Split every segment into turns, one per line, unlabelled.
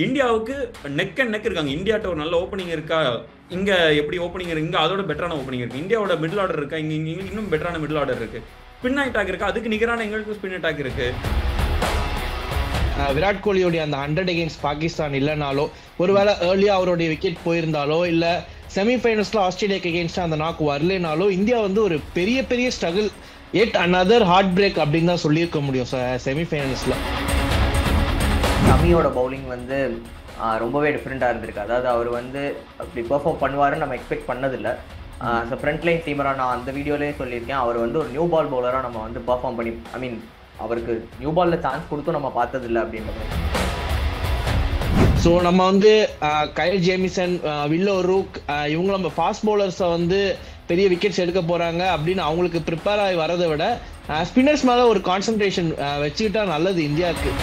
இந்தியாவுக்கு neck and neck இருக்காங்க. இந்தியாட்ட ஒரு நல்ல ஓப்பனிங் இருக்கா, இங்க எப்படி ஓப்பனிங் இருக்கு, இங்க அதோட பெட்டரான ஓப்பனிங் இருக்கு. இந்தியாவோட மிடில் ஆர்டர் இருக்கா, இங்க இங்க இன்னும் பெட்டரான மிடில் ஆர்டர் இருக்கு. ஸ்பின் அட்டாக் இருக்கா, அதுக்கு நிகரான எங்களுக்கு ஸ்பின் அட்டாக் இருக்கு.
விராட் கோலியோடைய அந்த 100 அகேன்ஸ்ட் பாகிஸ்தான் இல்லைனாலோ, ஒருவேளை ஏர்லியா அவருடைய விக்கெட் போயிருந்தாலோ, இல்ல செமிஃபைனல்ஸ்ல ஆஸ்திரேலியாக்கு அகேன்ஸ்டா அந்த நாக்கு வரலனாலோ, இந்தியா வந்து ஒரு பெரிய பெரிய ஸ்ட்ரகிள், எட் அனதர் ஹார்ட் பிரேக் அப்படின்னு தான் சொல்லியிருக்க முடியும் செமிஃபைனல்ஸ்ல.
ஷமியோட பவுலிங் வந்து ரொம்பவே டிஃப்ரெண்டாக இருந்திருக்கு. அதாவது அவர் வந்து அப்படி பெர்ஃபார்ம் பண்ணுவாருன்னு நம்ம எக்ஸ்பெக்ட் பண்ணதில்லை. ஸோ ஃப்ரண்ட் லைன் சீமராக நான் அந்த வீடியோலேயே சொல்லியிருக்கேன், அவர் வந்து ஒரு நியூ பால் பவுலராக நம்ம வந்து பெர்ஃபார்ம் பண்ணி, ஐ மீன் அவருக்கு நியூ பாலில் சான்ஸ் கொடுத்தும் நம்ம பார்த்ததில்லை அப்படின்றது.
ஸோ நம்ம வந்து கைல் ஜேமிசன், வில்லோ ரூக், இவங்க நம்ம ஃபாஸ்ட் பவுலர்ஸை வந்து பெரிய விக்கெட்ஸ் எடுக்க போறாங்க அப்படின்னு அவங்களுக்கு ப்ரிப்பேர் ஆகி வரதை விட ஸ்பின்னர்ஸ் மேலே ஒரு கான்சன்ட்ரேஷன் வச்சுக்கிட்டா நல்லது இந்தியாவுக்கு.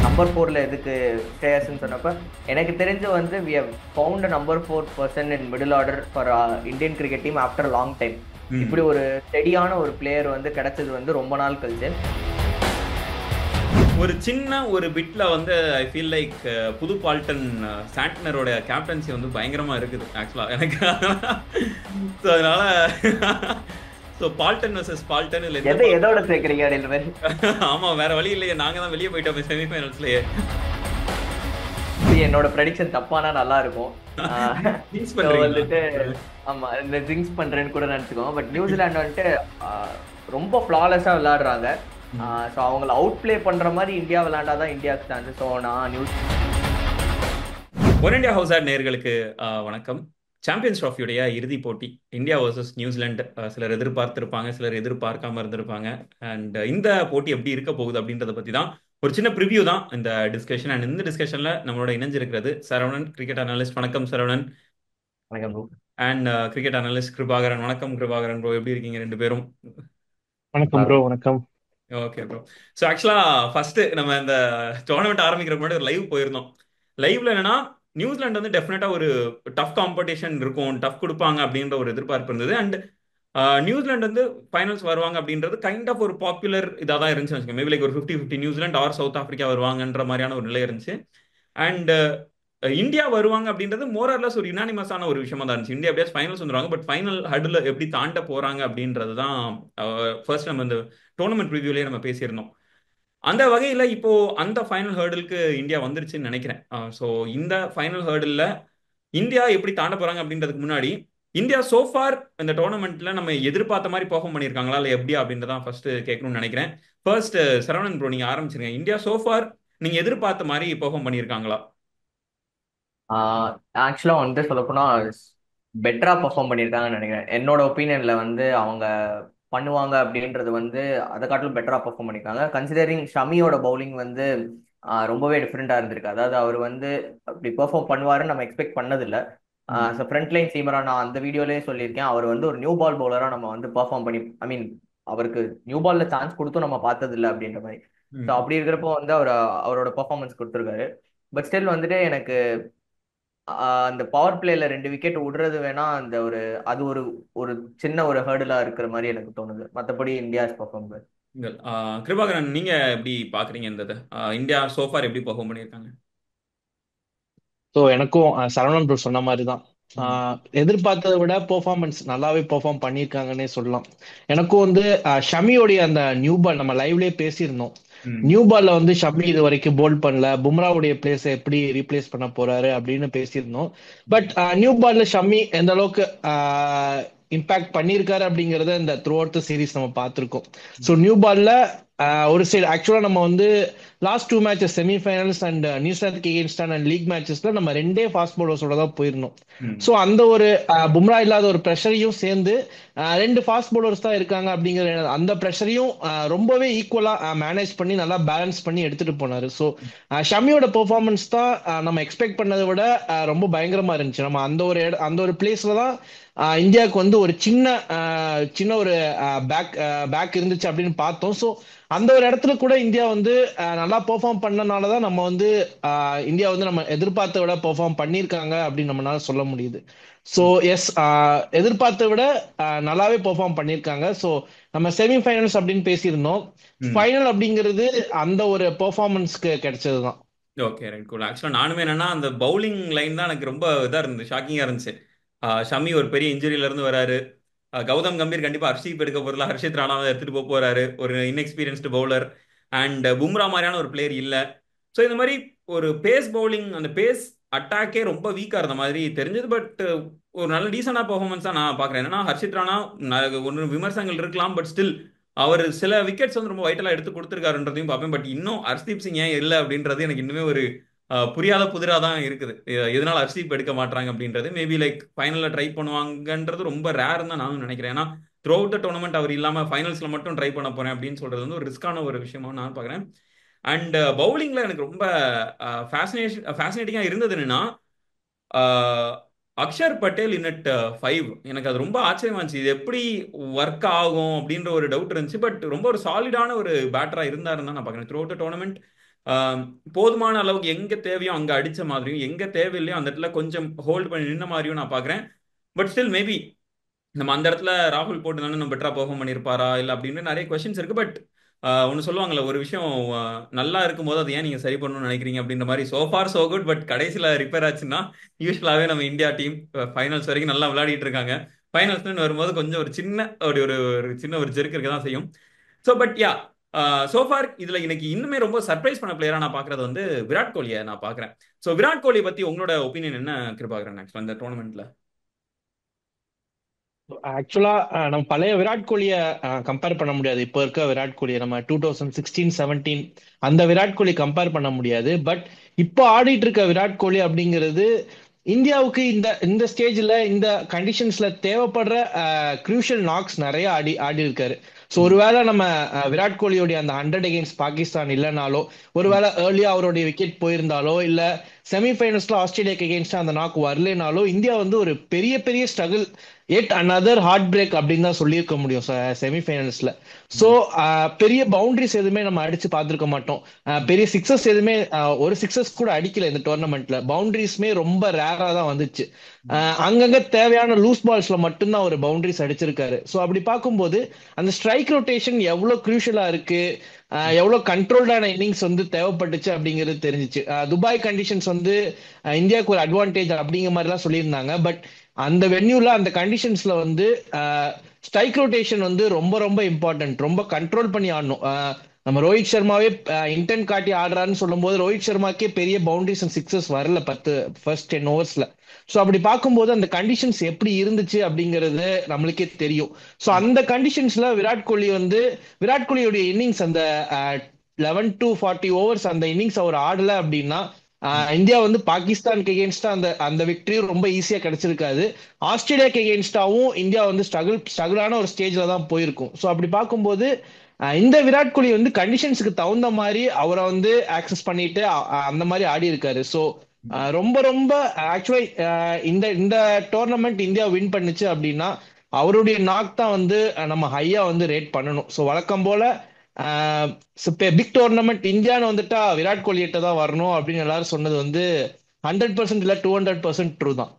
நம்பர் 4ல எதுக்கு ஸ்ரேயஸ்ன்னு சொன்னப்ப எனக்கு தெரிஞ்சு வந்து we have found number 4 person in middle order for Indian cricket team after long time. இப்படி ஒரு ஸ்டெடியான ஒரு பிளேயர் வந்து கிடைச்சது வந்து ரொம்ப நாள் கழிச்சு.
ஒரு சின்ன ஒரு பிட்ல வந்து ஐ ஃபீல் லைக் புது பால்டன் சாண்ட்னரோட கேப்டன்சி வந்து பயங்கரமா இருக்குது ஆக்சுவலா எனக்கு. ஸோ அதனால ஸோ பால்டன் வர்சஸ் பால்டன் இல்லை,
எதோட சேர்க்குறீங்க அப்படின்ற மாதிரி.
ஆமா, வேற வழி இல்லையே, நாங்க தான் வெளியே போயிட்டோம் செமிஃபைனல்ஸ்லயே.
என்னோட ப்ரெடிக்ஷன் தப்பானா நல்லா இருக்கும் வந்துட்டு. ஆமா, இந்த ட்ரிங்க்ஸ் பண்றேன்னு கூட நினைச்சுக்கோங்க. பட் நியூசிலாந்து வந்துட்டு ரொம்ப ஃபிளாலெஸ்ஸா விளையாடுறாங்க. ஸோ அவங்கள அவுட் பிளே பண்ற மாதிரி இந்தியா விளையாண்டாதான் இந்தியாவுக்கு சான்ஸ். ஸோ நான்
ஒன் இந்தியா ஹவுஸ் ஆட் நேயர்களுக்கு வணக்கம். சாம்பியன்ஸ் ட்ராஃபியுடைய இறுதி போட்டி இந்தியா வர்சஸ் நியூசிலாந்து. சிலர் எதிர்பார்த்திருப்பாங்க, சிலர் எதிர்பார்க்காம இருந்திருப்பாங்க. அண்ட் இந்த போட்டி எப்படி இருக்க போகுது அப்படின்றத பத்தி தான் ஒரு சின்ன ப்ரிவியூ தான் இந்த டிஸ்கஷன். அண்ட் இந்த டிஸ்கஷன்ல நம்மளோட இணைஞ்சிருக்கிறது சரவணன், கிரிக்கெட் அனலிஸ்ட். வணக்கம் Saravanan. And cricket analyst Kirubakaran. வணக்கம் கிருபாகரன் ப்ரோ, எப்படி இருக்கீங்க ரெண்டு பேரும்?
வணக்கம் ப்ரோ. வணக்கம்.
Okay bro. ஸோ ஆக்சுவலா ஃபர்ஸ்ட் நம்ம இந்த டோர்னமெண்ட் ஆரம்பிக்கிற முன்னாடி ஒரு லைவ் போயிருந்தோம். லைவ்ல என்னன்னா நியூசிலாந்து வந்து டெஃபினட்டா ஒரு டஃப் காம்படிஷன் இருக்கும், டஃப் கொடுப்பாங்க அப்படின்ற ஒரு எதிர்பார்ப்பு இருந்தது. அண்ட் நியூசிலாந்து வந்து ஃபைனல்ஸ் வருவாங்க அப்படின்றது கைண்ட் ஆஃப் ஒரு பாப்புலர் இதாக தான் இருந்துச்சு வச்சுக்கோங்க. மேபி லைக் ஒரு 50-50 நியூசிலாந்து ஆர் சவுத் ஆஃப்ரிக்கா வருவாங்கன்ற மாதிரியான ஒரு நிலை இருந்துச்சு. அண்ட் இந்தியா வருவாங்க அப்படின்றது மோரர்லஸ் ஒரு யுனானிமஸான ஒரு விஷயமா தான் இருந்துச்சு. இந்தியா எப்படியா ஃபைனல்ஸ் வந்துருவாங்க, பட் ஃபைனல் ஹடில் எப்படி தாண்ட போறாங்க அப்படின்றது தான் ஃபர்ஸ்ட் நம்ம இந்த டோர்னமெண்ட் ரிவ்யூலேயே நம்ம பேசியிருந்தோம். அந்த வகையில் இப்போ அந்த ஃபைனல் ஹேர்டலுக்கு இந்தியா வந்துருச்சுன்னு நினைக்கிறேன். ஸோ இந்த ஃபைனல் ஹேர்டலில் இந்தியா எப்படி தாண்ட போறாங்க அப்படின்றதுக்கு முன்னாடி, இந்தியா சோஃபார் இந்த டோர்னமெண்ட்ல நம்ம எதிர்பார்த்த மாதிரி பெர்ஃபார்ம் பண்ணியிருக்காங்களா இல்லை எப்படி அப்படின்றதான் ஃபர்ஸ்ட் கேட்கணும்னு நினைக்கிறேன். ஃபர்ஸ்ட் சரவணன் ப்ரோ, நீங்க ஆரம்பிச்சிருங்க. இந்தியா சோஃபார் நீங்க எதிர்பார்த்த மாதிரி பெர்ஃபார்ம் பண்ணியிருக்காங்களா?
ஆக்சுவலா வந்து சொல்லப்போனா பெட்டரா பெர்ஃபார்ம் பண்ணியிருக்காங்கன்னு நினைக்கிறேன். என்னோட ஒப்பீனியன்ல வந்து அவங்க பண்ணுவாங்க அப்படின்றது வந்து அதை காட்டிலும் பெட்டரா பெர்ஃபார்ம் பண்ணியிருக்காங்க. கன்சிடரிங் ஷமியோட பவுலிங் வந்து ரொம்பவே டிஃப்ரெண்டா இருந்திருக்கு. அதாவது அவர் வந்து அப்படி பெர்ஃபார்ம் பண்ணுவாருன்னு நம்ம எக்ஸ்பெக்ட் பண்ணதில்லை. ஸோ ஃப்ரண்ட் லைன் சீமரா நான் அந்த வீடியோலேயே சொல்லியிருக்கேன், அவர் வந்து ஒரு நியூ பால் பவுலரா நம்ம வந்து பெர்ஃபார்ம் பண்ணி, ஐ மீன் அவருக்கு நியூ பால்ல சான்ஸ் கொடுத்தும் நம்ம பார்த்ததில்லை அப்படின்ற மாதிரி. ஸோ அப்படி இருக்கிறப்போ வந்து அவரோட பெர்ஃபார்மன்ஸ் கொடுத்துருக்காரு. பட் ஸ்டில் வந்துட்டு எனக்கு அந்த பவர் பிளேல 2 விக்கெட் விடுறது வேணா அந்த ஒரு அது ஒரு ஒரு சின்ன ஒரு ஹேர்டலா இருக்கிற மாதிரி எனக்கு தோணுது. மற்றபடி இந்தியாஸ் பெர்ஃபார்ம்.
கிருபாகரன், நீங்க எப்படி பாக்குறீங்க இந்த இந்தியா சோஃபார் எப்படி பெர்ஃபார்ம் பண்ணியிருக்காங்க?
ஸோ எனக்கும் சரவணன் ப்ரோ சொன்ன மாதிரி தான், எதிர்பார்த்ததை விட பெர்ஃபார்மன்ஸ் நல்லாவே பெர்ஃபார்ம் பண்ணியிருக்காங்கன்னே சொல்லலாம். எனக்கும் வந்து ஷமியோடைய அந்த நியூ பால் நம்ம லைவ்லேயே பேசியிருந்தோம். நியூ பால்ல வந்து ஷமி இது வரைக்கும் போல்ட் பண்ணல, பும்ராவுடைய பிளேஸை எப்படி ரீப்ளேஸ் பண்ண போறாரு அப்படின்னு பேசியிருந்தோம். பட் நியூ பால்ல ஷமி எந்த அளவுக்கு இம்பாக்ட் பண்ணியிருக்காரு அப்படிங்கறத இந்த த்ரூ அவுட் த சீரீஸ் நம்ம பார்த்துருக்கோம். ஸோ நியூ பால்ல ஒரு சைடு ஆக்சுவலா நம்ம வந்து லாஸ்ட் 2 மேட்சஸ் செமிஃபைனல்ஸ் அண்ட் நியூசிலாந்துக்கு எகெயின்ஸ்ட் அண்ட் லீக் மேட்சஸ்ல நம்ம 2 ஃபாஸ்ட் பவுலர்ஸோட தான் போயிருந்தோம். ஸோ அந்த ஒரு பும்ரா இல்லாத ஒரு ப்ரெஷரையும் சேர்ந்து 2 ஃபாஸ்ட் பவுலர்ஸ் தான் இருக்காங்க அப்படிங்கிற அந்த ப்ரெஷரையும் ரொம்பவே ஈக்குவலா மேனேஜ் பண்ணி நல்லா பேலன்ஸ் பண்ணி எடுத்துட்டு போனாரு. ஸோ ஷமியோட பெர்ஃபார்மன்ஸ் தான் நம்ம எக்ஸ்பெக்ட் பண்ணதை விட ரொம்ப பயங்கரமா இருந்துச்சு. நம்ம அந்த ஒரு பிளேஸ்ல தான் இந்தியாவுக்கு வந்து ஒரு சின்ன ஒரு பேக் இருந்துச்சு அப்படின்னு பார்த்தோம். ஸோ அந்த ஒரு இடத்துல கூட இந்தியா வந்து நல்லா பெர்ஃபார்ம் பண்ணனாலதான் நம்ம வந்து இந்தியா வந்து நம்ம எதிர்பார்த்த விட பெர்ஃபார்ம் பண்ணியிருக்காங்க அப்படின்னு நம்மளால சொல்ல முடியுது. ஸோ எஸ், எதிர்பார்த்த விட நல்லாவே பெர்ஃபார்ம் பண்ணியிருக்காங்க. ஸோ நம்ம செமிஃபைனல்ஸ் அப்படின்னு பேசியிருந்தோம், ஃபைனல் அப்படிங்கிறது அந்த ஒரு பெர்ஃபார்மன்ஸ்க்கு கிடைச்சதுதான்.
Okay right cool. ஆக்சுவலாக நானுமே என்னன்னா அந்த பவுலிங் லைன் தான் எனக்கு ரொம்ப இதாக இருந்துச்சு, ஷாக்கிங்காக இருந்துச்சு. ஷமி ஒரு பெரிய இன்ஜுரியில இருந்து வராரு. கௌதம் கம்பீர் கண்டிப்பா ஹர்ஷீப் எடுக்க போறதுல ஹர்ஷித் ராணாவை எடுத்துட்டு போக போறாரு, ஒரு இன்எக்ஸ்பீரியன்ஸ்டு பவுலர். அண்ட் பும்ரா மாதிரியான ஒரு பிளேயர் இல்ல. ஸோ இந்த மாதிரி ஒரு பேஸ் பவுலிங், அந்த பேஸ் அட்டாக்கே ரொம்ப வீக்கா இருந்த மாதிரி தெரிஞ்சது. பட் ஒரு நல்ல டீசெண்டா பெர்ஃபார்மன்ஸ் தான் நான் பாக்குறேன். என்னன்னா ஹர்ஷித் ராணா ஒன்று விமர்சனங்கள் இருக்கலாம், பட் ஸ்டில் அவர் சில விக்கெட்ஸ் வந்து ரொம்ப வைட்டலா எடுத்து கொடுத்துருக்காருன்றதையும் பார்ப்பேன். பட் இன்னும் ஹர்ஷ்தீப் சிங் ஏன் இல்லை அப்படின்றது எனக்கு இன்னுமே ஒரு புரியாத புதிரா தான் இருக்குது. எதனால ஹர்ஷ்தீப் எடுக்க மாட்டாங்க அப்படின்றது. மேபி லைக் ஃபைனல்ல ட்ரை பண்ணுவாங்கன்றது ரொம்ப ரேர் தான் நானும் நினைக்கிறேன். ஏன்னா த்ரூ அவுட் த டோர்னமெண்ட் அவர் இல்லாம ஃபைனல்ஸ்ல மட்டும் ட்ரை பண்ண போறேன் அப்படின்னு சொல்றது வந்து ஒரு ரிஸ்கான ஒரு விஷயமா நான் பார்க்குறேன். அண்ட் பவுலிங்ல எனக்கு ரொம்ப ஃபேசினேட்டிங்காக இருந்தது என்னன்னா, ஆஹ், அக்ஷர் பட்டேல் இன் 5. எனக்கு அது ரொம்ப ஆச்சரியமா இருந்துச்சு. இது எப்படி ஒர்க் ஆகும் அப்படின்ற ஒரு டவுட் இருந்துச்சு. பட் ரொம்ப ஒரு சாலிடான ஒரு பேட்டரா இருந்தாருன்னு தான் நான் பார்க்குறேன். த்ரூ அவுட் டோர்னமெண்ட் போதுமான அளவுக்கு எங்க தேவையோ அங்க அடிச்ச மாதிரியும், எங்க தேவையில்லையோ அந்த இடத்துல கொஞ்சம் ஹோல்ட் பண்ணி நின்ன மாதிரியும் நான் பார்க்குறேன். பட் ஸ்டில் மேபி நம்ம அந்த இடத்துல ராகுல் போட்டு நம்ம பெட்டரா பெர்ஃபார்ம் பண்ணியிருப்பாரா இல்லை அப்படின்னு நிறைய கொஸ்டின்ஸ் இருக்கு. பட் ஒன்று சொல்லுவாங்கல்ல, ஒரு விஷயம் நல்லா இருக்கும்போது அதை ஏன் நீங்க சரி பண்ணணும்னு நினைக்கிறீங்க அப்படின்ற மாதிரி. So for so good. But கடைசியில் ரிப்பேர் ஆச்சுன்னா யூஸ்வலாகவே நம்ம இந்தியா டீம் ஃபைனல்ஸ் வரைக்கும் நல்லா விளையாடிட்டு இருக்காங்க. ஃபைனல்ஸ்னு வரும்போது கொஞ்சம் ஒரு சின்ன ஒரு ஒரு ஒரு சின்ன ஒரு ஜெர்க் இருக்க தான் செய்யும். ஸோ பட் யா, சோஃபார் இதுல எனக்கு இன்னுமே ரொம்ப சர்ப்ரைஸ் பண்ண பிளேயரா நான் பாக்குறது வந்து விராட் கோலியை நான் பாக்குறேன். ஸோ விராட் கோலி பத்தி உங்களோட ஒப்பீனியன் என்ன கிருபாகரன் ஆக்சுவலா இந்த டோர்னமெண்ட்ல?
ஆக்சுவலா நம்ம பழைய விராட் கோலியை கம்பேர் பண்ண முடியாது. இப்போ இருக்க விராட் கோலியை நம்ம 2016-17 அந்த விராட் கோலி கம்பேர் பண்ண முடியாது. பட் இப்போ ஆடிட்டு இருக்க விராட் கோலி அப்படிங்கிறது இந்தியாவுக்கு இந்த இந்த ஸ்டேஜ்ல இந்த கண்டிஷன்ஸ்ல தேவைப்படுற க்ரூஷியல் நாக்ஸ் நிறைய ஆடி ஆடி இருக்காரு. ஸோ ஒருவேளை நம்ம விராட் கோலியோடைய அந்த 100 அகேன்ஸ்ட் பாகிஸ்தான் இல்லைனாலோ, ஒருவேளை ஏர்லியா அவருடைய விக்கெட் போயிருந்தாலோ, இல்ல செமிஃபைனல்ஸ்ல ஆஸ்திரேலியாக்கு அகேன்ஸ்டா அந்த நாக் வரலனாலோ, இந்தியா வந்து ஒரு பெரிய பெரிய ஸ்ட்ரகிள், எட் அனதர் ஹார்ட் பிரேக் அப்படின்னு தான் சொல்லியிருக்க முடியும் செமிஃபைனல்ஸ்ல. ஸோ பெரிய பவுண்டரிஸ் எதுவுமே நம்ம அடிச்சு பார்த்துருக்க மாட்டோம். பெரிய சிக்ஸஸ் எதுவுமே ஒரு சிக்ஸஸ் கூட அடிக்கல இந்த டோர்னமெண்ட்ல. பவுண்டரிஸ்மே ரொம்ப ரேரா தான் வந்துச்சு. அங்கங்க தேவையான லூஸ் பால்ஸ்ல மட்டும்தான் ஒரு பவுண்டரிஸ் அடிச்சிருக்காரு. ஸோ அப்படி பார்க்கும்போது அந்த ஸ்ட்ரைக் ரொட்டேஷன் எவ்வளவு குரூஷியலா இருக்கு, எவ்வளவு கண்ட்ரோல்டான இன்னிங்ஸ் வந்து தேவைப்பட்டுச்சு அப்படிங்கிறது தெரிஞ்சிச்சு. துபாய் கண்டிஷன்ஸ் வந்து இந்தியாவுக்கு ஒரு அட்வான்டேஜ் அப்படிங்கிற மாதிரிலாம் சொல்லியிருந்தாங்க. பட் அந்த வென்யூல அந்த கண்டிஷன்ஸ்ல வந்து ஸ்ட்ரைக் ரொட்டேஷன் வந்து ரொம்ப ரொம்ப இம்பார்ட்டன்ட். ரொம்ப கண்ட்ரோல் பண்ணி ஆடணும். நம்ம ரோஹித் சர்மாவே இன்டென்ட் காட்டி ஆடுறாருன்னு சொல்லும் போது ரோஹித் சர்மாக்கே பெரிய பவுண்டரிஸ் அண்ட் சிக்ஸஸ் வரல ஃபர்ஸ்ட் 10 ஓவர்ஸ்ல. ஸோ அப்படி பார்க்கும்போது அந்த கண்டிஷன்ஸ் எப்படி இருந்துச்சு அப்படிங்கிறது நம்மளுக்கே தெரியும். ஸோ அந்த கண்டிஷன்ஸ்ல விராட் கோலியோடைய இன்னிங்ஸ் அந்த 11 to 40 ஓவர்ஸ் அந்த இன்னிங்ஸ் அவர் ஆடல அப்படின்னா இந்தியா வந்து பாகிஸ்தானுக்கு எகேன்ஸ்டா அந்த அந்த விக்டரியும் ரொம்ப ஈஸியா கிடைச்சிருக்காது. ஆஸ்திரேலியாக்கு எகேன்ஸ்டாவும் இந்தியா வந்து ஸ்ட்ரகிளான ஒரு ஸ்டேஜ்ல தான் போயிருக்கும். ஸோ அப்படி பார்க்கும்போது இந்த விராட் கோலி வந்து கண்டிஷன்ஸுக்கு தகுந்த மாதிரி அவரை வந்து ஆக்சஸ் பண்ணிட்டு அந்த மாதிரி ஆடி இருக்காரு. ஸோ ரொம்ப ரொம்ப ஆக்சுவலி இந்த இந்த டோர்னமெண்ட் இந்தியா வின் பண்ணுச்சு அப்படின்னா அவருடைய நாக் தான் வந்து நம்ம ஹையா வந்து ரேட் பண்ணணும். ஸோ வழக்கம் போல பிக் டோர்னமெண்ட் இந்தியான்னு வந்துட்டா விராட் கோலி கிட்ட தான் வரணும் அப்படின்னு எல்லாரும் சொன்னது வந்து 100% இல்ல 200% ட்ரூ தான்.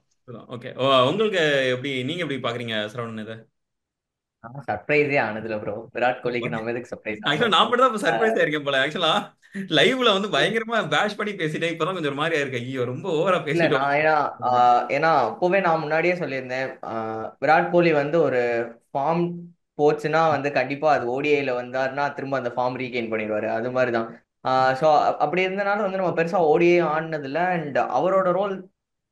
ஓகே, உங்களுக்கு எப்படி, நீங்க எப்படி பாக்குறீங்க சரவணன் இதை?
சர்ப்ரைஸே ஆனதுல ப்ரோ, விராட் கோலிக்கு நம்ம எதுக்கு சர்ப்ரைஸ்
ஆக்சுவலா
ஆகணும்.
நான் மட்டும் தான் சர்ப்ரைஸ் ஆயிருக்கேன் போல. ஆக்சுவலா லைவ்ல வந்து பயங்கரமா பேஷ் பண்ணி பேசிட்டேன். இப்பதான் கொஞ்சம் ஒரு மாதிரி இருக்கு, ஐயோ ரொம்ப ஓவரா
இல்ல
பேசிட்டோம்.
நான் ஏன்னா அப்பவே நான் முன்னாடியே சொல்லியிருந்தேன், விராட் கோலி வந்து ஒரு ஃபார்ம் போச்சுன்னா வந்து கண்டிப்பா அது ஓடிஐல வந்தாருன்னா திரும்ப அந்த ஃபார்ம் ரீகெயின் பண்ணிடுவாரு. அது மாதிரிதான். ஸோ அப்படி இருந்தனால வந்து நம்ம பெருசா ஓடிஐ ஆடினது இல்லை. அண்ட் அவரோட ரோல்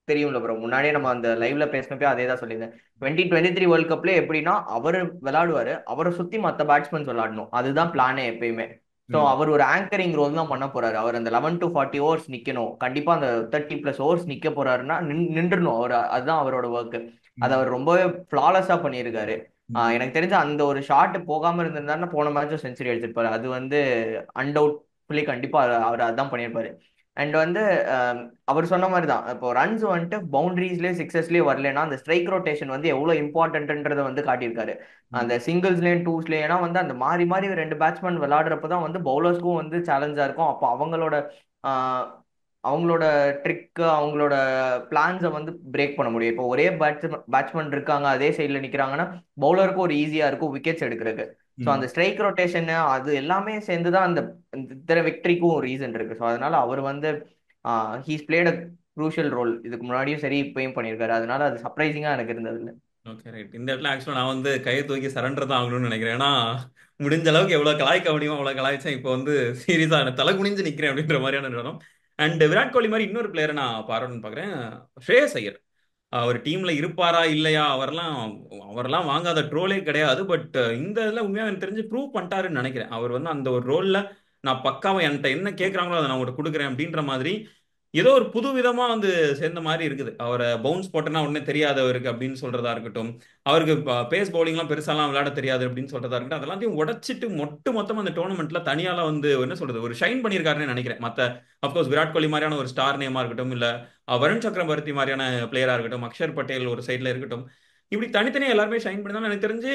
தெரியும்ல ப்ரோ, முன்னாடியே நம்ம அந்த லைவ்ல பேசினப்பே அதே தான் சொல்லியிருந்தேன். 2023 வேர்ல்ட் கப்ல எப்படின்னா அவரு விளையாடுவாரு, அவரை சுத்தி மற்ற பேட்ஸ்மேன்ஸ் விளையாடணும், அதுதான் பிளானே எப்பயுமே. ஸோ
ம்.
அவர் ஒரு ஆங்கரிங் ரோல் தான் பண்ண போறாரு. அவர் அந்த 11 to 40 ஓவர்ஸ் நிக்கணும், கண்டிப்பா அந்த 30+ ஓவர்ஸ் நிக்க போறாருன்னா நின்றுணும் அவர். அதுதான் அவரோட ஒர்க். அதை
ம்.
அவர் ரொம்பவே ஃபிளாலஸா பண்ணியிருக்காரு.
ம்.
எனக்கு தெரிஞ்ச அந்த ஒரு ஷாட் போகாம இருந்திருந்தாருன்னா போன மேட்சும் செஞ்சுரி அடிச்சிருப்பாரு. அது வந்து அன்டவுட்ஃபுல்லி கண்டிப்பா அவர் அதான் பண்ணியிருப்பாரு. அண்ட் வந்து அவர் சொன்ன மாதிரி தான், இப்போ ரன்ஸ் வந்துட்டு பவுண்டரிஸ்லேயே சிக்ஸஸ்லேயே வரலன்னா அந்த ஸ்ட்ரைக் ரொட்டேஷன் வந்து எவ்வளோ இம்பார்ட்டன்ட்ன்றதை வந்து காட்டியிருக்காரு.
ம்.
அந்த சிங்கிள்ஸ்லேயும் டூஸ்லேயும், ஏன்னா வந்து அந்த மாறி மாறி ரெண்டு பேட்ஸ்மேன் விளையாடுறப்ப தான் வந்து பவுலர்ஸ்க்கும் வந்து சேலஞ்சாக இருக்கும். அப்போ ஆஹ், அவங்களோட ட்ரிக்கு, அவங்களோட பிளான்ஸை வந்து பிரேக் பண்ண முடியும். இப்போ ஒரே பேட்ஸ்மேன் இருக்காங்க அதே சைடில் நிற்கிறாங்கன்னா பவுலருக்கும் ஒரு ஈஸியாக இருக்கும் விக்கெட்ஸ் எடுக்கிறதுக்கு. ஸோ
ம்.
அந்த ஸ்ட்ரைக் ரொட்டேஷன் அது எல்லாமே சேர்ந்து தான் அந்த இத்தனை விக்டரிக்கும் ஒரு ரீசன் இருக்கு. ஸோ அதனால அவர் வந்து he's played a crucial role. இதுக்கு முன்னாடியும் சரி இப்பயும் பண்ணியிருக்காரு. அதனால அது சர்ப்ரைசிங்கா எனக்கு இருந்தது இல்லை.
Okay right. இந்த இடத்துல ஆக்சுவலாக நான் வந்து கையை தூக்கி சரண்டர் தான் ஆகணும்னு நினைக்கிறேன். ஏன்னா முடிஞ்ச அளவுக்கு எவ்வளோ கலாய்க்க முடியுமோ அவ்வளோ கலாய்ச்சேன். இப்போ வந்து சீரியஸாக தலை குனிஞ்சு நிற்கிறேன் அப்படின்ற மாதிரியான நிலம். அண்ட் விராட் கோலி மாதிரி இன்னொரு பிளேயரை நான் பாராட்டணும்னு பார்க்குறேன், ஸ்ரேயஸ் ஐயர். அவர் டீம்ல இருப்பாரா இல்லையா, அவரெல்லாம் வாங்காத ட்ரோலே கிடையாது. பட் இந்த இதில் உண்மையாக எனக்கு தெரிஞ்சு ப்ரூவ் பண்ணிட்டாருன்னு நினைக்கிறேன். அவர் வந்து அந்த ஒரு ரோல்ல நான் பக்காவை என்கிட்ட என்ன கேட்குறாங்களோ அதை நான் உங்கள்கிட்ட கொடுக்குறேன் அப்படின்ற மாதிரி ஏதோ ஒரு புது விதமா வந்து சேர்ந்த மாதிரி இருக்குது. அவரை பவுன்ஸ் போட்டனா உடனே தெரியாதவருக்கு அப்படின்னு சொல்றதா இருக்கட்டும், அவருக்கு பேஸ் பவுலிங்லாம் பெருசாலாம் விளையாட தெரியாது அப்படின்னு சொல்றதா இருக்கட்டும், அதெல்லாத்தையும் உடைச்சிட்டு மொத்தமா அந்த டோர்னமெண்ட்ல தனியால வந்து என்ன சொல்றது ஒரு ஷைன் பண்ணியிருக்காருன்னு நினைக்கிறேன். மத்த அப்கோர்ஸ் விராட் கோலி மாதிரியான ஒரு ஸ்டார் நேமா இருக்கட்டும், இல்ல வருண் சக்கரவர்த்தி மாதிரியான பிளேயரா இருக்கட்டும், அக்ஷர் பட்டேல் ஒரு சைட்ல இருக்கட்டும், இப்படி தனித்தனியா எல்லாருமே ஷைன் பண்ணி தான் எனக்கு தெரிஞ்சு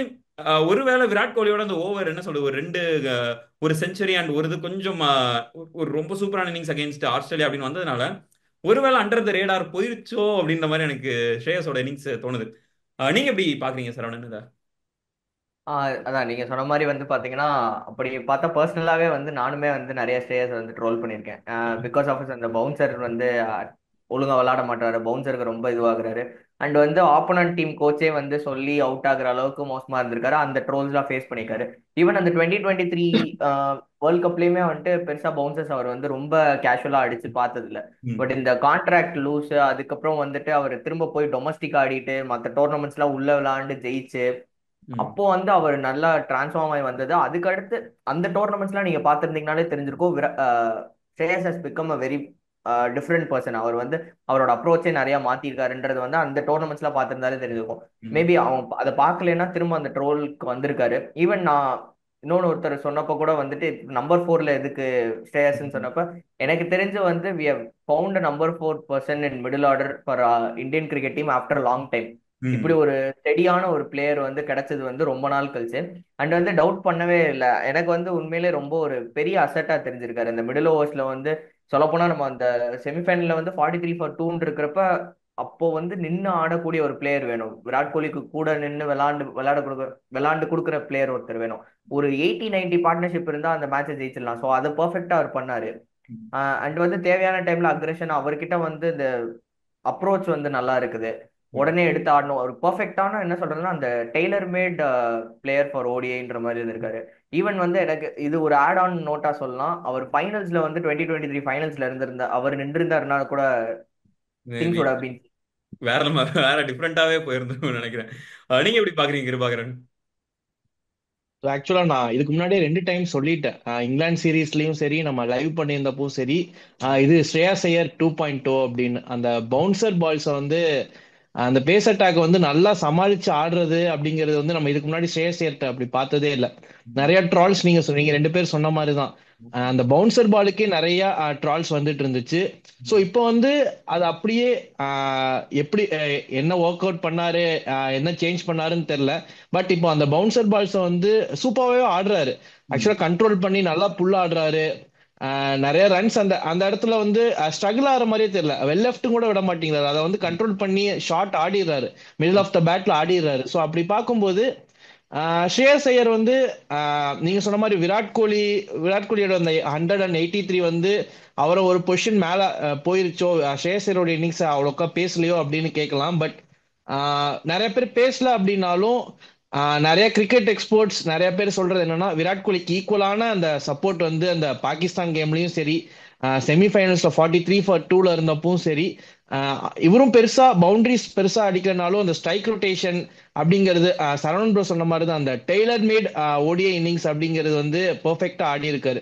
ஒருவேளை விராட் கோலியோட அந்த ஓவர் என்ன சொல்றது ஒரு ரெண்டு ஒரு செஞ்சுரி அண்ட் ஒரு இது கொஞ்சம் ஒரு ரொம்ப சூப்பரான இன்னிங்ஸ் அகைன்ஸ்ட் ஆஸ்திரேலியா அப்படின்னு வந்ததுனால ஒருவேளை அண்டர் த ரேடார் போயிருச்சோ அப்படின்ற மாதிரி எனக்கு ஸ்ரேயஸோட இன்னிங்ஸ் தோணுது. நீங்க எப்படி பாக்குறீங்க சரவணன் இதை?
அதான் நீங்க சொன்ன மாதிரி வந்து பாத்தீங்கன்னா, அப்படி பார்த்தா பர்சனலாவே வந்து நானுமே வந்து நிறைய ஸ்டேயர்ஸ் வந்து ட்ரோல் பண்ணியிருக்கேன். பிகாஸ் ஆஃப் அந்த பவுன்சர் வந்து ஒழுங்கா விளையாட மாட்டாரு, பவுன்சருக்கு ரொம்ப இதுவாகுறாரு. அண்ட் வந்து ஆப்போனன்ட் டீம் கோச்சே வந்து சொல்லி அவுட் ஆகுற அளவுக்கு மோசமா இருந்திருக்காரு. அந்த ட்ரோல்ஸ்லாம் ஃபேஸ் பண்ணியிருக்காரு. ஈவன் அந்த 2023 வேர்ல்ட் கப்லயுமே வந்துட்டு பெருசா பவுன்சர்ஸ் அவர் வந்து ரொம்ப கேஷுவலா அடிச்சு பார்த்தது இல்ல.
ம்,
பட் இந்த கான்ட்ராக்ட் லூஸ் அதுக்கப்புறம் வந்துட்டு அவர் திரும்ப போய் டொமஸ்டிக் ஆடிட்டு மற்ற டோர்னமெண்ட்ஸ்லாம் உள்ள விளையாண்டு ஜெயிச்சு
ம்,
அப்போ வந்து அவர் நல்லா டிரான்ஸ்ஃபார்ம் ஆகி வந்தது. அதுக்கடுத்து அந்த டோர்னமெண்ட்ஸ்லாம் நீங்க பார்த்துருந்தீங்கனாலே தெரிஞ்சிருக்கும். Shreyas has become a very different person. அவர் வந்து அவரோட அப்ரோச்சே நிறைய மாத்திருக்காருன்றது வந்து அந்த டோர்னமெண்ட்ஸ்லாம் பார்த்திருந்தாலே தெரிஞ்சிருக்கும்.
ம்,
மேபி அவங்க அதை பார்க்கலன்னா திரும்ப அந்த ட்ரோலுக்கு வந்திருக்காரு. ஈவன் நான் இன்னொன்னு ஒருத்தர் சொன்னப்ப கூட வந்துட்டு நம்பர் 4ல எதுக்கு ஸ்ரேயஸ்ன்னு
ம்,
சொன்னப்ப எனக்கு தெரிஞ்சு வந்து we have found number 4 person in middle order for Indian cricket team after long time. இப்படி
ம்,
ஒரு ஸ்டெடியான ஒரு பிளேயர் வந்து கிடைச்சது வந்து ரொம்ப நாள் கழிச்சு. அண்ட் வந்து டவுட் பண்ணவே இல்லை. எனக்கு வந்து உண்மையிலே ரொம்ப ஒரு பெரிய அசட்டா தெரிஞ்சிருக்காரு இந்த மிடில் ஓவர்ஸ்ல வந்து. சொல்லப்போனா நம்ம அந்த செமிஃபைனல்ல வந்து 43-2 இருக்கிறப்ப அப்போ வந்து நின்று ஆடக்கூடிய ஒரு பிளேயர் வேணும். விராட் கோலிக்கு கூட நின்று விளாண்டு கொடுக்குற பிளேயர் ஒருத்தர் வேணும். ஒரு 80-90 பார்ட்னர்ஷிப் இருந்தா அந்த மேட்சை ஜெயிச்சிடலாம். ஸோ அதை பர்ஃபெக்டா அவர் பண்ணாரு.
ம்.
அண்ட் வந்து தேவையான டைம்ல அக்ரெஷன் அவர்கிட்ட வந்து இந்த அப்ரோச் வந்து நல்லா இருக்குது. உடனே எடுத்து ஆடணும். ஒரு பெர்ஃபெக்டான என்ன சொல்றதுன்னா அந்த டெய்லர் மேட் பிளேயர் ஃபார் ஓடிஐன்ற மாதிரி இருந்திருக்காரு. ஈவன் வந்து எனக்கு இது ஒரு ஆட் ஆன் நோட்டா சொல்லலாம். அவர் ஃபைனல்ஸ்ல வந்து 2023 ஃபைனல்ஸ்ல இருந்திருந்தா அவர் நின்றிருந்தாருன்னா கூட things
Maybe
would have been.
வேற டிஃப்ரெண்டாவே போயிருந்தோம்னு நினைக்கிறேன். நீங்க எப்படி பாக்குறீங்க கிருபாகரன்?
ஆக்சுவலா நான் இதுக்கு முன்னாடியே 2 டைம் சொல்லிட்டேன். இங்கிலாந்து சீரீஸ்லயும் சரி, நம்ம லைவ் பண்ணியிருந்தப்போ சரி, இது ஸ்ரேயாஸ் ஐயர் 2.0 அப்படின்னு அந்த பவுன்சர் பால்ஸை வந்து அந்த பேஸ் அட்டாக் வந்து நல்லா சமாளிச்சு ஆடுறது அப்படிங்கிறது வந்து நம்ம இதுக்கு முன்னாடி ஸ்ரேயஸ் ஐயர்ட்ட அப்படி பார்த்ததே இல்லை.
ம்,
நிறைய ட்ரால்ஸ் நீங்க சொன்னீங்க, 2 பேர் சொன்ன மாதிரி தான். அந்த பவுன்சர் பாலுக்கே நிறைய ட்ரால்ஸ் வந்துட்டு இருந்துச்சு. ஸோ
ம்,
இப்போ வந்து அது அப்படியே எப்படி என்ன ஒர்க் அவுட் பண்ணாரு, என்ன சேஞ்ச் பண்ணாருன்னு தெரியல. பட் இப்போ அந்த பவுன்சர் பால்ஸை வந்து சூப்பராகவே ஆடுறாரு.
ம்,
ஆக்சுவலா கண்ட்ரோல் பண்ணி நல்லா புல் ஆடுறாரு. நிறைய ரன்ஸ் அந்த அந்த இடத்துல வந்து ஸ்ட்ரகிள் ஆகிற மாதிரியே தெரியல. வெல் லெஃப்ட் கூட விட மாட்டேங்கிறாரு. அதை வந்து கண்ட்ரோல் பண்ணி ஷார்ட் ஆடிடுறாரு, மிடில் ஆஃப் த பேட்ல ஆடிடுறாரு. ஸோ அப்படி பார்க்கும்போது ஸ்ரேயஸ் ஐயர் வந்து நீங்க சொன்ன மாதிரி விராட் கோலியோட அந்த 183 வந்து அவரை ஒரு பொசிஷன் மேல போயிருச்சோ, ஸ்ரேயஸ் ஐயரோட இன்னிங்ஸ் அவ்வளோக்கா பேசலையோ அப்படின்னு கேட்கலாம். பட் நிறைய பேர் பேசல அப்படின்னாலும் நிறைய கிரிக்கெட் எக்ஸ்போர்ட்ஸ் நிறைய பேர் சொல்றது என்னன்னா, விராட் கோலிக்கு ஈக்குவலான அந்த சப்போர்ட் வந்து அந்த பாகிஸ்தான் கேம்லயும் சரி, செமிஃபைனல்ஸ்ல 43-2ல இருந்தப்பவும் சரி, இவரும் பெருசா பவுண்டரிஸ் பெருசா அடிக்கலனாலும் அந்த ஸ்ட்ரைக் ரொட்டேஷன் அப்படிங்கிறது சரவணன் ப்ரோ சொன்ன மாதிரி தான். அந்த டெய்லர் மேட் ஓடிஐ இன்னிங்ஸ் அப்படிங்கிறது வந்து பெர்ஃபெக்டா ஆடி இருக்காரு.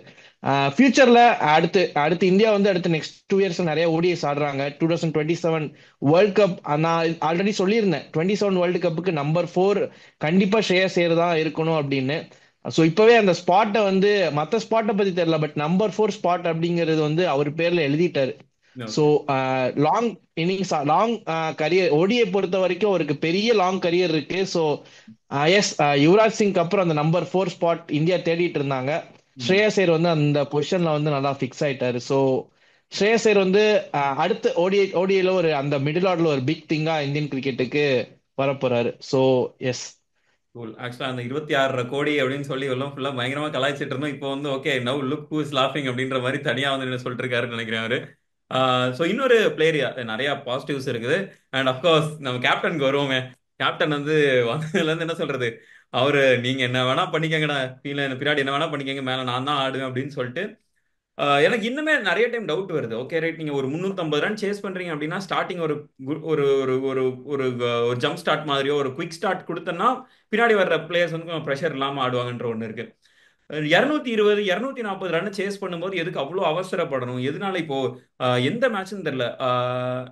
ஃபியூச்சர்ல அடுத்து அடுத்து இந்தியா வந்து அடுத்து நெக்ஸ்ட் 2 இயர்ஸ் நிறைய ஓடிஐஸ் ஆடுறாங்க. 2027 வேர்ல்ட் கப் நான் ஆல்ரெடி சொல்லியிருந்தேன், 27 வேர்ல்டு கப்புக்கு நம்பர் 4 கண்டிப்பா ஸ்ரேயஸ் ஐயர் தான் இருக்கணும் அப்படின்னு. ஸோ இப்பவே அந்த ஸ்பாட்டை வந்து மற்ற ஸ்பாட்டை பத்தி தெரியல, பட் நம்பர் 4 ஸ்பாட் அப்படிங்கிறது வந்து அவர் பேர்ல எழுதிட்டாரு. So
okay.
Long innings long career ஓடியை பொறுத்த வரைக்கும் அவருக்கு பெரிய லாங் கரியர் இருக்கு. ஸோ எஸ், யுவராஜ் சிங்க்கு அப்புறம் அந்த நம்பர் 4 ஸ்பாட் இந்தியா தேடிட்டு இருந்தாங்க.
ம்.
ஸ்ரேயஸ் ஐயர் வந்து அந்த பொசிஷன்ல வந்து நல்லா ஃபிக்ஸ் ஆயிட்டாரு. ஸோ ஸ்ரேயஸ் ஐயர் வந்து அடுத்து ஓடிஐல ஒரு அந்த மிடில் ஆர்டர்ல ஒரு பிக் திங்கா இந்தியன் கிரிக்கெட்டுக்கு வரப்போறாரு. So yes.
கூல். ஆக்சுவலா அந்த 26 கோடி அப்படின்னு சொல்லி எல்லாம் ஃபுல்லா பயங்கரமா கலாய்ச்சிட்டு இருந்தோம். இப்போ வந்து okay now look who is லாஃபிங் அப்படின்ற மாதிரி தனியா வந்து என்ன சொல்லிட்டு இருக்காருன்னு நினைக்கிறேன் அவரு. ஸோ இன்னொரு பிளேயர் நிறைய பாசிட்டிவ்ஸ் இருக்குது. அண்ட் அஃப்கோர்ஸ் நம்ம கேப்டனுக்கு வருவோமே. கேப்டன் வந்து வந்ததுலேருந்து என்ன சொல்றது, அவரு நீங்க என்ன வேணா பண்ணிக்கங்கடா, கீழே பின்னாடி என்ன வேணா பண்ணிக்கங்க, மேல நான் தான் ஆடுவேன் அப்படின்னு சொல்லிட்டு. எனக்கு இன்னுமே நிறைய டைம் டவுட் வருது. ஓகே ரைட், நீங்க ஒரு 350 ரன் சேஸ் பண்றீங்க அப்படின்னா ஸ்டார்டிங் ஒரு ஒரு ஒரு ஒரு ஒரு ஒரு ஜம்ப் ஸ்டார்ட் மாதிரியோ ஒரு குவிக் ஸ்டார்ட் கொடுத்தோன்னா பின்னாடி வர்ற பிளேயர்ஸ் வந்து கொஞ்சம் ப்ரெஷர் இல்லாம ஆடுவாங்கன்ற ஒன்று இருக்கு. 220 240 ரன் சேஸ் பண்ணும்போது எதுக்கு அவ்வளோ அவசரப்படணும்? எதனால இப்போ எந்த மேட்ச்னு தெரியல.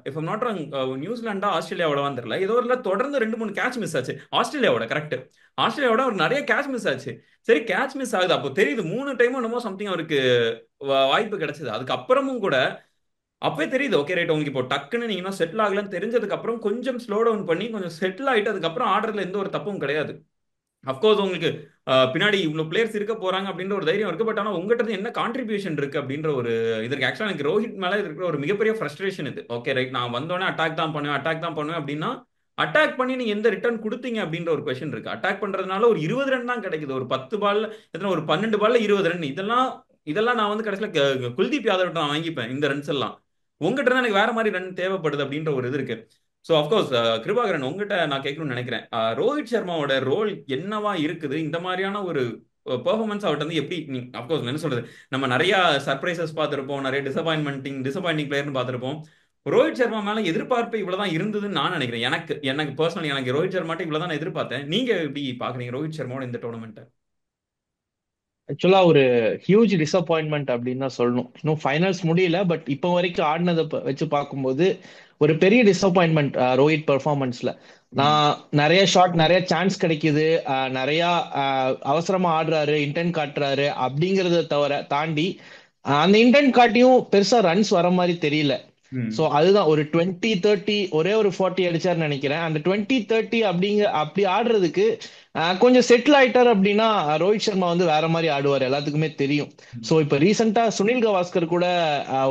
இஃப் நாட் ராங், நியூசிலாண்டா ஆஸ்திரேலியாவோடவான்னு தெரியல, ஏதோ ஒரு தொடர்ந்து 2 3 கேட்ச் மிஸ் ஆச்சு. ஆஸ்திரேலியாவோட கரெக்ட், ஆஸ்திரேலியாவோட ஒரு நிறைய கேட்ச் மிஸ் ஆச்சு. சரி, கேட்ச் மிஸ் ஆகுது, அப்போ தெரியுது 3 டைமும் என்னமோ சம்திங் அவருக்கு வாய்ப்பு கிடைச்சது. அதுக்கப்புறமும் கூட அப்பவே தெரியுது ஓகே ரைட், உங்களுக்கு இப்போ டக்குன்னு நீங்க இன்னும் செட்டில் ஆகலன்னு தெரிஞ்சதுக்கு அப்புறம் கொஞ்சம் ஸ்லோ டவுன் பண்ணி கொஞ்சம் செட்டில் ஆயிட்டு அதுக்கப்புறம் ஆடுறதுல எந்த ஒரு தப்பும் கிடையாது. அஃப்கோர்ஸ் உங்களுக்கு பின்னாடி இவ்வளவு பிளேயர்ஸ் இருக்க போறாங்க அப்படின்ற ஒரு தைரியம் இருக்கு. பட் ஆனா உங்ககிட்ட இருந்து என்ன கான்ட்ரிபியூஷன் இருக்கு அப்படின்ற ஒரு இது இருக்கு. ஆக்சுவலா எனக்கு ரோஹித் மேல இருக்கிற ஒரு மிகப்பெரிய ஃப்ரஸ்ட்ரேஷன் இது. ஓகே ரைட், நான் வந்தோடனே அட்டாக் தான் பண்ணுவேன், அட்டாக் தான் பண்ணுவேன் அப்படின்னா அட்டாக் பண்ணி நீங்க எந்த ரிட்டர்ன் கொடுத்தீங்க அப்படின்ற ஒரு கொஸ்டின் இருக்கு. அட்டாக் பண்றதுனால ஒரு 20 ரன் தான் கிடைக்குது. ஒரு 10 பால்ல எத்தனை, ஒரு 12 பால்ல 20 ரன். இதெல்லாம் இதெல்லாம் நான் வந்து கடைசியில் குல்தீப் யாதவ் நான் வாங்கிப்பேன் இந்த ரன்ஸ் எல்லாம். உங்ககிட்ட தான் எனக்கு வேற மாதிரி ரன் தேவைப்படுது அப்படின்ற ஒரு இது இருக்கு. ஸோ அஃப்கோர்ஸ் கிருபாகரன் உங்ககிட்ட நான் கேட்கணும்னு நினைக்கிறேன். ரோஹித் சர்மாவோட ரோல் என்னவா இருக்குது? இந்த மாதிரியான ஒரு பெர்ஃபார்மன்ஸ் அவர்கிட்ட வந்து எப்படி நீ அஃப்கோர்ஸ் என்ன சொல்றது, நம்ம நிறைய சர்ப்ரைசஸ் பார்த்துருப்போம், நிறைய டிசப்பாயிண்டிங் பிளேயர்னு பார்த்துருப்போம். ரோஹித் சர்மா மேல எதிர்பார்ப்பு இவ்வளவுதான் இருந்ததுன்னு நான் நினைக்கிறேன். எனக்கு எனக்கு பர்சனலி எனக்கு ரோஹித் சர்மாட்ட இவ்வளவுதான் நான் எதிர்பார்த்தேன். நீங்க எப்படி பாக்குறீங்க ரோஹித் சர்மாவோட இந்த டோர்னமெண்ட்?
ஆக்சுவலா ஒரு ஹியூஜ் டிசப்பாயின்மெண்ட் அப்படின்னு தான் சொல்லணும். இன்னும் ஃபைனல்ஸ் முடியல, பட் இப்போ வரைக்கும் ஆடினதை வச்சு பார்க்கும்போது ஒரு பெரிய டிசப்பாயின்மெண்ட் ரோஹித் பெர்ஃபார்மன்ஸ்ல. நான் நிறைய ஷாட், நிறைய சான்ஸ் கிடைக்குது, நிறைய அவசரமா ஆடுறாரு, இன்டென்ட் காட்டுறாரு அப்படிங்கறத தாண்டி அந்த இன்டென்ட் காட்டியும் பெருசா ரன்ஸ் வர மாதிரி தெரியல. சோ அதுதான் ஒரு 20 30 ஒரே ஒரு 40 அடிச்சாருன்னு நினைக்கிறேன். அந்த 20 30 அப்படி ஆடுறதுக்கு கொஞ்சம் செட்டில் ஆயிட்டார் அப்படின்னா ரோஹித் சர்மா வந்து வேற மாதிரி ஆடுவார், எல்லாத்துக்குமே தெரியும். சோ இப்ப ரீசெண்டா சுனில் கவாஸ்கர் கூட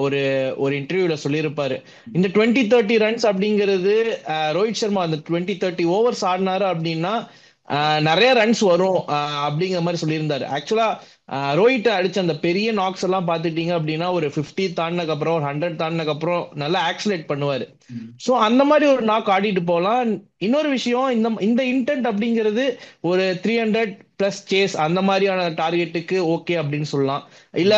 ஒரு ஒரு இன்டர்வியூல சொல்லியிருப்பாரு, இந்த 20 30 ரன்ஸ் அப்படிங்கிறது ரோஹித் சர்மா அந்த 20 30 ஓவர்ஸ் ஆடினாரு அப்படின்னா நிறைய ரன்ஸ் வரும் அப்படிங்கிற மாதிரி சொல்லியிருந்தாரு. ஆக்சுவலா ரோஹித் அடிச்ச அந்த பெரிய நாக்ஸ் எல்லாம் பாத்துட்டீங்க அப்படின்னா ஒரு 50 தாண்டினக்கு அப்புறம், 100 தாண்டினக்கு அப்புறம் நல்லா ஆக்சிலேட் பண்ணுவாரு. சோ அந்த மாதிரி ஒரு நாக் ஆடிட்டு போகலாம். இன்னொரு விஷயம், இந்த இந்த இன்டென்ட் அப்படிங்கிறது ஒரு 300 பிளஸ் சேஸ் அந்த மாதிரியான டார்கெட்டுக்கு ஓகே அப்படின்னு சொல்லலாம். இல்ல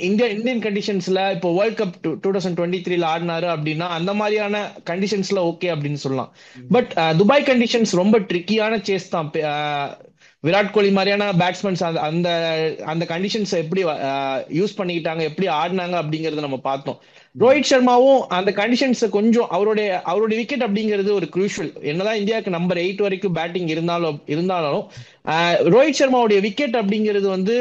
இந்தியன் கண்டிஷன்ஸ்ல இப்போ வேர்ல்ட் கப் 2023 ஆடினாரு அப்படின்னா அந்த மாதிரியான கண்டிஷன்ஸ்ல ஓகே அப்படின்னு சொல்லலாம். பட் துபாய் கண்டிஷன்ஸ் ரொம்ப ட்ரிக்கியான சேஸ் தான். விராட் கோலி மாதிரியான பேட்ஸ்மேன்ஸ் அந்த அந்த கண்டிஷன்ஸ் எப்படி யூஸ் பண்ணிக்கிட்டாங்க, எப்படி ஆடினாங்க அப்படிங்கறத நம்ம பார்த்தோம். ரோஹித் சர்மாவும் அந்த கண்டிஷன்ஸ் கொஞ்சம் அவருடைய விக்கெட் அப்படிங்கிறது ஒரு குரூஷியல். என்னதான் இந்தியாவுக்கு நம்பர் 8 வரைக்கும் பேட்டிங் இருந்தாலும் ரோஹித் சர்மாவுடைய விக்கெட் அப்படிங்கிறது வந்து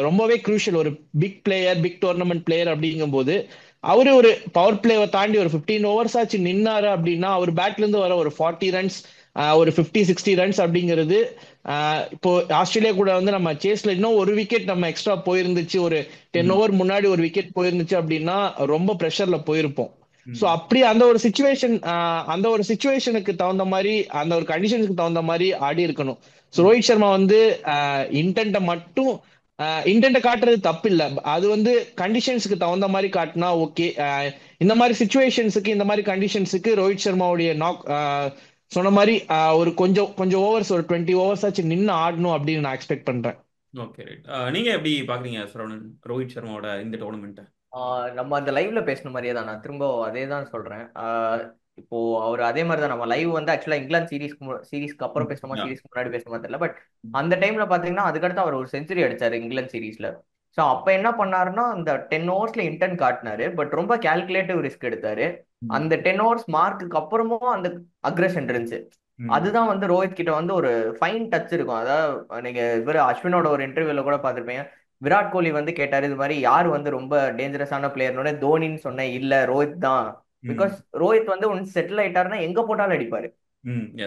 ரொம்பவே குரூஷியல். ஒரு big player, big tournament player அப்படிங்கும் போது அவரு ஒரு பவர் பிளேவை தாண்டி ஒரு 15 ஓவர்ஸ் ஆச்சு நின்னாரு அப்படின்னா அவர் பேட்ல இருந்து வர ஒரு 40 ரன்ஸ், ஒரு 50 60 ரன்ஸ் அப்படிங்கிறது இப்போ ஆஸ்திரேலியா கூட வந்து நம்ம சேஸ்ல இன்னும் ஒரு விக்கெட் நம்ம எக்ஸ்ட்ரா போயிருந்துச்சு, ஒரு 10 ஓவர் முன்னாடி ஒரு விக்கெட் போயிருந்துச்சு அப்படின்னா ரொம்ப ப்ரெஷர்ல போயிருப்போம். சோ அப்படி அந்த ஒரு சிச்சுவேஷனுக்கு தகுந்த மாதிரி, அந்த ஒரு கண்டிஷனுக்கு தகுந்த மாதிரி ஆடி இருக்கணும். ஸோ ரோஹித் சர்மா வந்து இன்டென்ட்டை காட்டுறது தப்பு இல்ல, அது வந்து கண்டிஷன்ஸுக்கு தகுந்த மாதிரி காட்டினா ஓகே. இந்த மாதிரி சிச்சுவேஷன்ஸுக்கு, இந்த மாதிரி கண்டிஷன்ஸுக்கு ரோஹித் சர்மாவுடைய நாக் சொன்ன மாதிரி ஒரு கொஞ்சம் கொஞ்சம் ஓவர்ஸ், ஒரு 20 ஓவர்ஸ் ஆச்சு நின்று ஆடணும் அப்படின்னு நான் எக்ஸ்பெக்ட் பண்றேன்.
ஓகே ரைட், நீங்க எப்படி பாக்குறீங்க சரவணன் ரோஹித் சர்மாவோட இந்த டோர்னமெண்ட்?
நம்ம அந்த லைவ்ல பேசின மாதிரியே தான் நான் திரும்ப அதே தான் சொல்றேன். இப்போ அவர் அதே மாதிரி தான். நம்ம லைவ் வந்து ஆக்சுவலா இங்கிலாந்து சீரீஸ்க்கு அப்புறம் பேசணுமா, சீரீஸ்க்கு முன்னாடி பேசணுமா தெரியல. பட் அந்த டைம்ல பாத்தீங்கன்னா அதுக்கடுத்து அவர் ஒரு செஞ்சுரி அடிச்சாரு இங்கிலாந்து சீரீஸ்ல. ஸோ அப்ப என்ன பண்ணாருன்னா அந்த 10 ஓவர்ஸ்ல இன்டென்ட் காட்டினாரு, பட் ரொம்ப கால்குலேட்டிவ் ரிஸ்க் எடுத்தாரு. அந்த 10 ஓவர்ஸ் மார்க்குக்கு அப்புறமும் அந்த அக்ரஷன் இருந்துச்சு. அதுதான் வந்து ரோஹித் கிட்ட வந்து ஒரு ஃபைன் டச் இருக்கும். அதாவது நீங்க இவர் அஸ்வினோட ஒரு இன்டர்வியூல கூட பார்த்திருப்பீங்க. விராட் கோலி வந்து கேட்டாரு இது மாதிரி யார் வந்து ரொம்ப டேஞ்சரஸான பிளேயர்னு, தோனின்னு சொன்னேன். இல்ல, ரோஹித் தான். பிகாஸ் ரோஹித் வந்து ஒன்ஸ் செட்டில் ஆயிட்டாருன்னா எங்க போட்டாலும் அடிப்பாரு.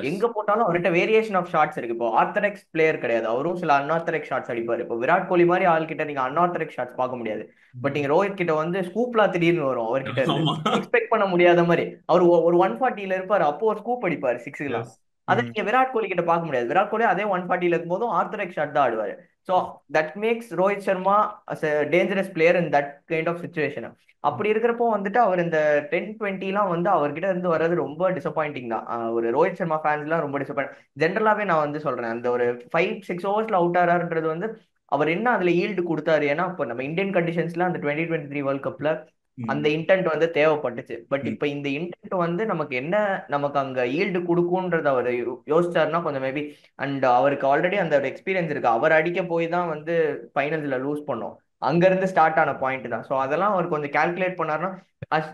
எங்க போட்டாலும் அவர்கிட்ட வேரியேஷன் ஆஃப் ஷாட்ஸ் இருக்கு. இப்போ ஆர்த்தடாக்ஸ் பிளேயர் கிடையாது, அவரும் சில அன்ஆர்த்தடாக்ஸ் ஷாட்ஸ் அடிப்பாரு. இப்போ விராட் கோலி மாதிரி ஆள் கிட்ட நீங்க அன்ஆர்த்தடாக்ஸ் ஷாட்ஸ் பார்க்க முடியாது. பட் நீங்க ரோஹித் கிட்ட வந்து ஸ்கூப்லா திடீர்னு வரும் அவர்கிட்ட இருந்து, எக்ஸ்பெக்ட் பண்ண முடியாத மாதிரி. அவர் ஒரு 140ல இருப்பாரு, அப்போ ஒரு ஸ்கூப் அடிப்பாரு 6லாம். அதை நீங்க விராட் கோலி கிட்ட பார்க்க முடியாது. விராட் கோலி அதே 140ல இருக்கும்போதும் ஆர்த்தடாக்ஸ் ஷாட் தான் ஆடுவாரு. So that makes Rohit Sharma as a dangerous player in that kind of situation. அப்படி இருக்கிறப்போ வந்துட்டு அவர் இந்த 10-20 வந்து அவர்கிட்ட இருந்து வர்றது ரொம்ப டிசப்பாயிண்டிங் தான். ஒரு ரோஹித் சர்மா ஃபேன்ஸ்லாம் ரொம்ப டிசப்பாயிண்ட். ஜென்ரலாவே நான் வந்து சொல்றேன், அந்த ஒரு 5-6 ஓவர்ஸ்ல அவுட் ஆறாருன்றது வந்து அவர் என்ன அதுல ஈல்டு கொடுத்தாரு. ஏன்னா இப்போ நம்ம இந்தியன் கண்டிஷன்ஸ்ல அந்த 2023 வேர்ல்ட் கப்ல அந்த
ம்.
இன்டென்ட் வந்து தேவைப்பட்டுச்சு. பட்
ம்.
இப்ப இந்த இன்டென்ட் வந்து நமக்கு என்ன, நமக்கு அங்க ஈல்டு கொடுக்கும்ன்றத அவர் யோசிச்சாருன்னா கொஞ்சம் மேபி. அண்ட் அவருக்கு ஆல்ரெடி அந்த ஒரு எக்ஸ்பீரியன்ஸ் இருக்கு. அவர் அடிக்க போய் தான் வந்து ஃபைனல்ஸ்ல லூஸ் பண்ணோம். அங்க இருந்து ஸ்டார்ட் ஆன பாயிண்ட் தான். ஸோ அதெல்லாம் அவர் கொஞ்சம் கால்குலேட் பண்ணாருன்னா,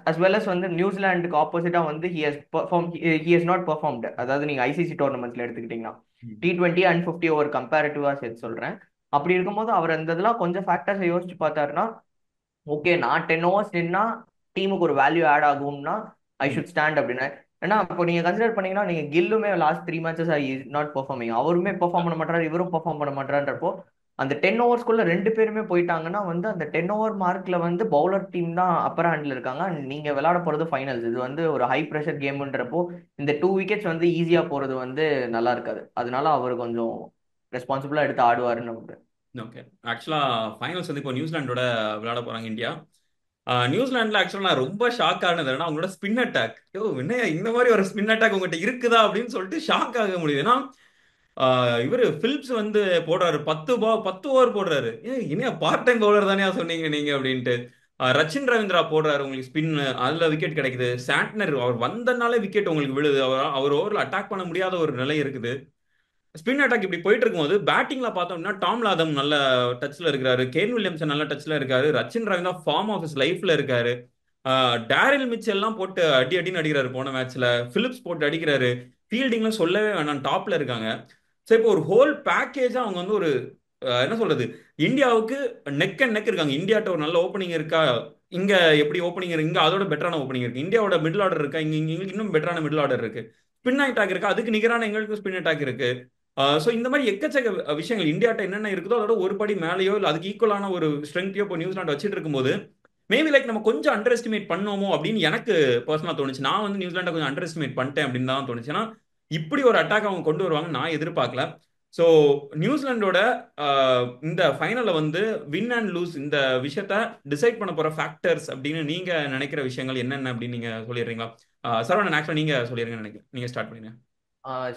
அஸ் வெல் அஸ் வந்து நியூசிலாந்துக்கு ஆப்போசிட்டா வந்து ஹி ஹஸ் நாட் பெர்ஃபார்ம்டு. அதாவது நீங்க ஐசிசி டோர்னமெண்ட்ஸ்ல எடுத்துக்கிட்டீங்கன்னா
ம்.
T20 அண்ட் 50 ஓவர் கம்பேரிட்டிவா சேர்த்து சொல்றேன். அப்படி இருக்கும்போது அவர் அந்த இதெல்லாம் கொஞ்சம் ஃபேக்டர்ஸ் யோசிச்சு பார்த்தாருன்னா, ஓகே நான் 10 ஓவர்ஸ் நின்னா டீமுக்கு ஒரு வேல்யூ ஆட் ஆகும்னா ஐ
ம்.
ஷுட் ஸ்டாண்ட் அப்படின்னா. ஏன்னா இப்போ நீங்க கன்சிடர் பண்ணீங்கன்னா, நீங்க கில்லுமே last 3 matches I is not performing. அவருமே பெர்ஃபார்ம் பண்ண மாட்டாரு, இவரும் பெர்ஃபார்ம் பண்ண மாட்டான்றப்போ அந்த 10 ஓவர்ஸ்குள்ள 2 பேருமே போயிட்டாங்கன்னா வந்து அந்த 10 ஓவர் மார்க்ல வந்து பவுலர் டீம் தான் அப்பர் ஹேண்ட்ல இருக்காங்க. And நீங்க விளையாட போறது ஃபைனல்ஸ். இது வந்து ஒரு ஹை ப்ரெஷர் கேம்ன்றப்போ இந்த 2 விக்கெட்ஸ் வந்து ஈஸியா போறது வந்து நல்லா இருக்காது. அதனால அவர் கொஞ்சம் ரெஸ்பான்சிபிளா எடுத்து ஆடுவாருன்னு நம்புறேன்.
ஓகே. ஆக்சுவலா ஃபைனல்ஸ் வந்து இப்போ நியூசிலாண்டோட விளையாட போறாங்க இந்தியா. நியூசிலாந்துல ஆக்சுவலா நான் ரொம்ப ஷாக் ஆனது என்னன்னா அவங்களோட ஸ்பின் அட்டாக். யோ என்ன இந்த மாதிரி ஒரு ஸ்பின் அட்டாக் உங்ககிட்ட இருக்குதா அப்படின்னு சொல்லிட்டு ஷாக் ஆக முடியுது. ஏன்னா இவரு பிலிப்ஸ் வந்து போடுறாரு 10 ஓவர் போடுறாரு. இனியா பார்ட் டைம் பவுலர் தானே சொன்னீங்க நீங்க அப்படின்ட்டு. ரச்சின் ரவீந்திரா போடுறாரு உங்களுக்கு ஸ்பின், அதுல விக்கெட் கிடைக்குது. சாண்ட்னர் அவர் வந்தனாலே விக்கெட் உங்களுக்கு விழுது. அவர் ஓவரில் அட்டாக் பண்ண முடியாத ஒரு நிலை இருக்குது. ஸ்பின் அட்டாக் இப்படி போயிட்டு இருக்கும்போது பேட்டிங்ல பார்த்தோம்னா டாம் லாதம் நல்ல டச்ல இருக்காரு, கேன் வில்லியம்சன் நல்ல டச்ல இருக்காரு, Rachin Ravindra form of his லைஃப்ல இருக்காரு. டேரில் மிச்சல் எல்லாம் போட்டு அடி அடின்னு அடிக்கிறாரு போன மேட்ச்ல. பிலிப்ஸ் போட்டு அடிக்கிறாரு. ஃபீல்டிங்ல சொல்லவே வேணாம், டாப்ல இருக்காங்க. ஸோ இப்போ ஒரு ஹோல் பேக்கேஜா அவங்க வந்து ஒரு என்ன சொல்றது, இந்தியாவுக்கு நெக் அண்ட் நெக் இருக்காங்க. இந்தியாட்ட ஒரு நல்ல ஓப்பனிங் இருக்கா, இங்க எப்படி ஓப்பனிங் இருக்கு, இங்க அதோட பெட்டரான ஓப்பனிங் இருக்கு. இந்தியாவோட மிடில் ஆர்டர் இருக்கா, இங்க இங்க எங்களுக்கு இன்னும் பெட்டரான மிடில் ஆர்டர் இருக்கு. ஸ்பின் அட்டாக் இருக்கா, அதுக்கு நிகரான எங்களுக்கு ஸ்பின் அட்டாக் இருக்கு. ஸோ இந்த மாதிரி எக்கச்சக்க விஷயங்கள் இந்தியாட்ட என்னென்ன இருக்குதோ அதோட ஒரு படி மேலேயோ இல்லை அதுக்கு ஈக்குவலான ஒரு ஸ்ட்ரென்த்தையோ இப்போ நியூசிலாந்து வச்சுட்டு இருக்கும்போது மேபி லைக் நம்ம கொஞ்சம் அண்டர் எஸ்டிமேட் பண்ணோமோ அப்படின்னு எனக்கு பர்சனலாக தோணுச்சு. நான் வந்து நியூசிலாண்டை கொஞ்சம் அண்டர் எஸ்டிமேட் பண்ணிட்டேன் அப்படின்னு தான் தோணுச்சு. ஏன்னா இப்படி ஒரு அட்டாக் அவங்க கொண்டு வருவாங்க நான் எதிர்பார்க்கல. ஸோ நியூசிலாண்டோட இந்த ஃபைனலில் வந்து வின் அண்ட் லூஸ் இந்த விஷயத்த டிசைட் பண்ண போகிற ஃபேக்டர்ஸ் அப்படின்னு நீங்கள் நினைக்கிற விஷயங்கள் என்னென்ன அப்படின்னு நீங்கள் சொல்லிடுறீங்களா? சரவணன் ஆக்சுவலாக நீங்கள் சொல்லிடுங்கன்னு நினைக்கிறேன். நீங்கள் ஸ்டார்ட் பண்ணுங்க.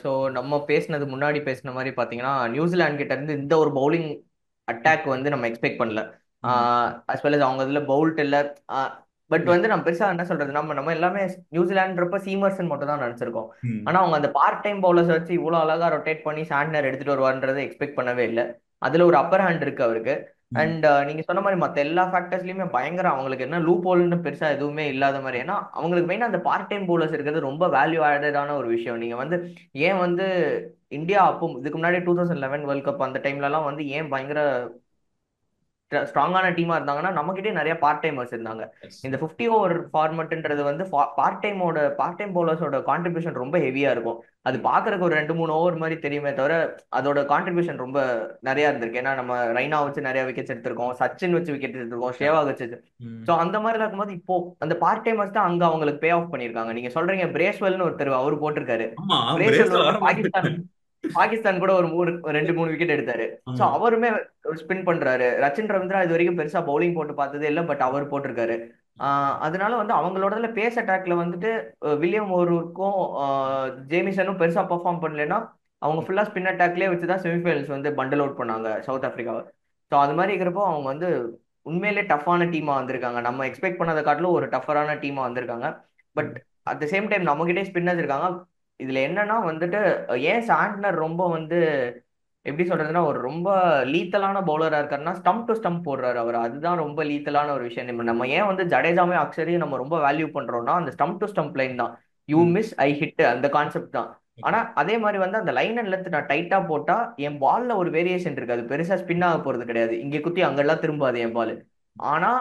ஸோ நம்ம பேசினது முன்னாடி பேசின மாதிரி பார்த்தீங்கன்னா, நியூசிலாந்து கிட்ட இருந்து இந்த ஒரு பவுலிங் அட்டாக் வந்து நம்ம எக்ஸ்பெக்ட் பண்ணல.
ம்.
அஸ் வெல் அஸ் அவங்க இதில் பவுல்ட் இல்லை. பட்
ம்.
வந்து நம்ம பெருசாக என்ன சொல்றது, நம்ம நம்ம எல்லாமே நியூசிலாண்டுன்றப்ப சீமர்ஸ்ன்னு மட்டும் தான் நினச்சிருக்கோம்.
ம்.
ஆனால் அவங்க அந்த பார்ட் டைம் பவுலர்ஸ் வச்சு இவ்வளோ அழகாக ரொட்டேட் பண்ணி சாண்ட்னர் எடுத்துட்டு வருவார்ன்றதை எக்ஸ்பெக்ட் பண்ணவே இல்லை. அதில் ஒரு அப்பர் ஹேண்ட் இருக்கு அவருக்கு.
ம்.
அண்ட் நீங்க சொன்ன மாதிரி மற்ற எல்லா ஃபேக்டர்ஸ்லயுமே பயங்கர அவங்களுக்கு என்ன லூப் ஹோல்னு பெருசா எதுவுமே இல்லாத மாதிரி. ஏன்னா அவங்களுக்கு மெயினா அந்த பார்ட் டைம் பவுலர்ஸ் இருக்கிறது ரொம்ப வேல்யூ ஆடடான ஒரு விஷயம். நீங்க வந்து ஏன் வந்து இந்தியா அப்போ இதுக்கு முன்னாடி 2011 வேர்ல்ட் கப் அந்த டைம்லலாம் வந்து ஏன் பயங்கர ஸ்ட்ராங்கான டீமா இருந்தாங்கன்னா, நம்மகிட்டே நிறைய பார்ட் டைமர்ஸ் இருந்தாங்க.
எஸ்.
இந்த 50 ஓவர் ஃபார்மெட்ன்றது வந்து பார்ட் டைம் பவுலர்ஸோட கான்ட்ரிபியூஷன் ரொம்ப ஹெவியா இருக்கும். அது
ம்.
பாக்குறதுக்கு ஒரு 2-3 ஓவர் மாதிரி தெரியுமே தவிர அதோட கான்ட்ரிபியூஷன் ரொம்ப நிறைய இருந்திருக்கு. ஏன்னா நம்ம ரெய்னா வச்சு நிறைய விக்கெட்ஸ் எடுத்திருக்கோம், சச்சின் வச்சு விக்கெட் எடுத்திருக்கோம்,
Correct.
ஷேவாக் வச்சு.
ம்.
ஸோ அந்த மாதிரி இருக்கும்போது இப்போ அந்த பார்ட் டைமர்ஸ் தான் அங்க அவங்களுக்கு பே ஆஃப் பண்ணியிருக்காங்க. நீங்க சொல்றீங்க பிரேஸ்வெல்னு ஒருத்தர் அவர் போட்டிருக்காரு.
ஆமா
பிரேஸ்வெல்
பிரேஸ்ல
வந்து
ஆரம்பிச்சு.
பாகிஸ்தான் கூட ஒரு 2-3 விக்கெட் எடுத்தாரு. சோ
ஆமா.
அவருமே ஸ்பின் பண்றாரு. ரச்சின் ரவீந்திரா இது வரைக்கும் பெருசா பவுலிங் போட்டு பார்த்ததே இல்லை, பட் அவர் போட்டிருக்காரு. அதனால வந்து அவங்களோட பேஸ் அட்டாக்ல வந்துட்டு வில்லியம் ஓருக்கும் ஜேமிசனும் பெருசா பெர்ஃபார்ம் பண்ணலன்னா அவங்க ஃபுல்லா ஸ்பின் அட்டாக்லேயே வச்சுதான் செமிஃபைனல்ஸ் வந்து பண்டல் அவுட் பண்ணாங்க சவுத் ஆப்பிரிக்காவை. ஸோ அது மாதிரி இருக்கிறப்போ அவங்க வந்து உண்மையிலே டஃப்பான டீமா வந்திருக்காங்க. நம்ம எக்ஸ்பெக்ட் பண்ணதை காட்டிலும் ஒரு டஃபரான டீமா வந்திருக்காங்க. பட்
ம்.
அட் த சேம் டைம் நம்மகிட்டே ஸ்பின்னர்ஸ் இருக்காங்க. இதுல என்னன்னா வந்துட்டு ஏன் சாண்ட்னர் ரொம்ப வந்து எப்படி சொல்றதுன்னா ஒரு ரொம்ப லீத்தலான பவுலரா இருக்காருன்னா ஸ்டம்ப் டு ஸ்டம்ப் போடுறாரு அவர். அதுதான் ரொம்ப லீத்தலான ஒரு விஷயம். நம்ம ஏன் வந்து ஜடேஜாமே அக்ஷரையும் நம்ம ரொம்ப வேல்யூ பண்றோம்னா அந்த ஸ்டம்ப் டு ஸ்டம்ப் லைன் தான். யூ
ம்.
மிஸ் ஐ ஹிட் அந்த கான்செப்ட் தான். ஆனா
ஓகே.
அதே மாதிரி வந்து அந்த லைன் அண்ட் லென்த் நான் டைட்டா போட்டா என் பால்ல ஒரு வேரியேஷன் இருக்கு. அது பெருசா ஸ்பின் ஆக போறது கிடையாது. இங்க குத்தி அங்கெல்லாம் திரும்பாது என் பால். ஆனா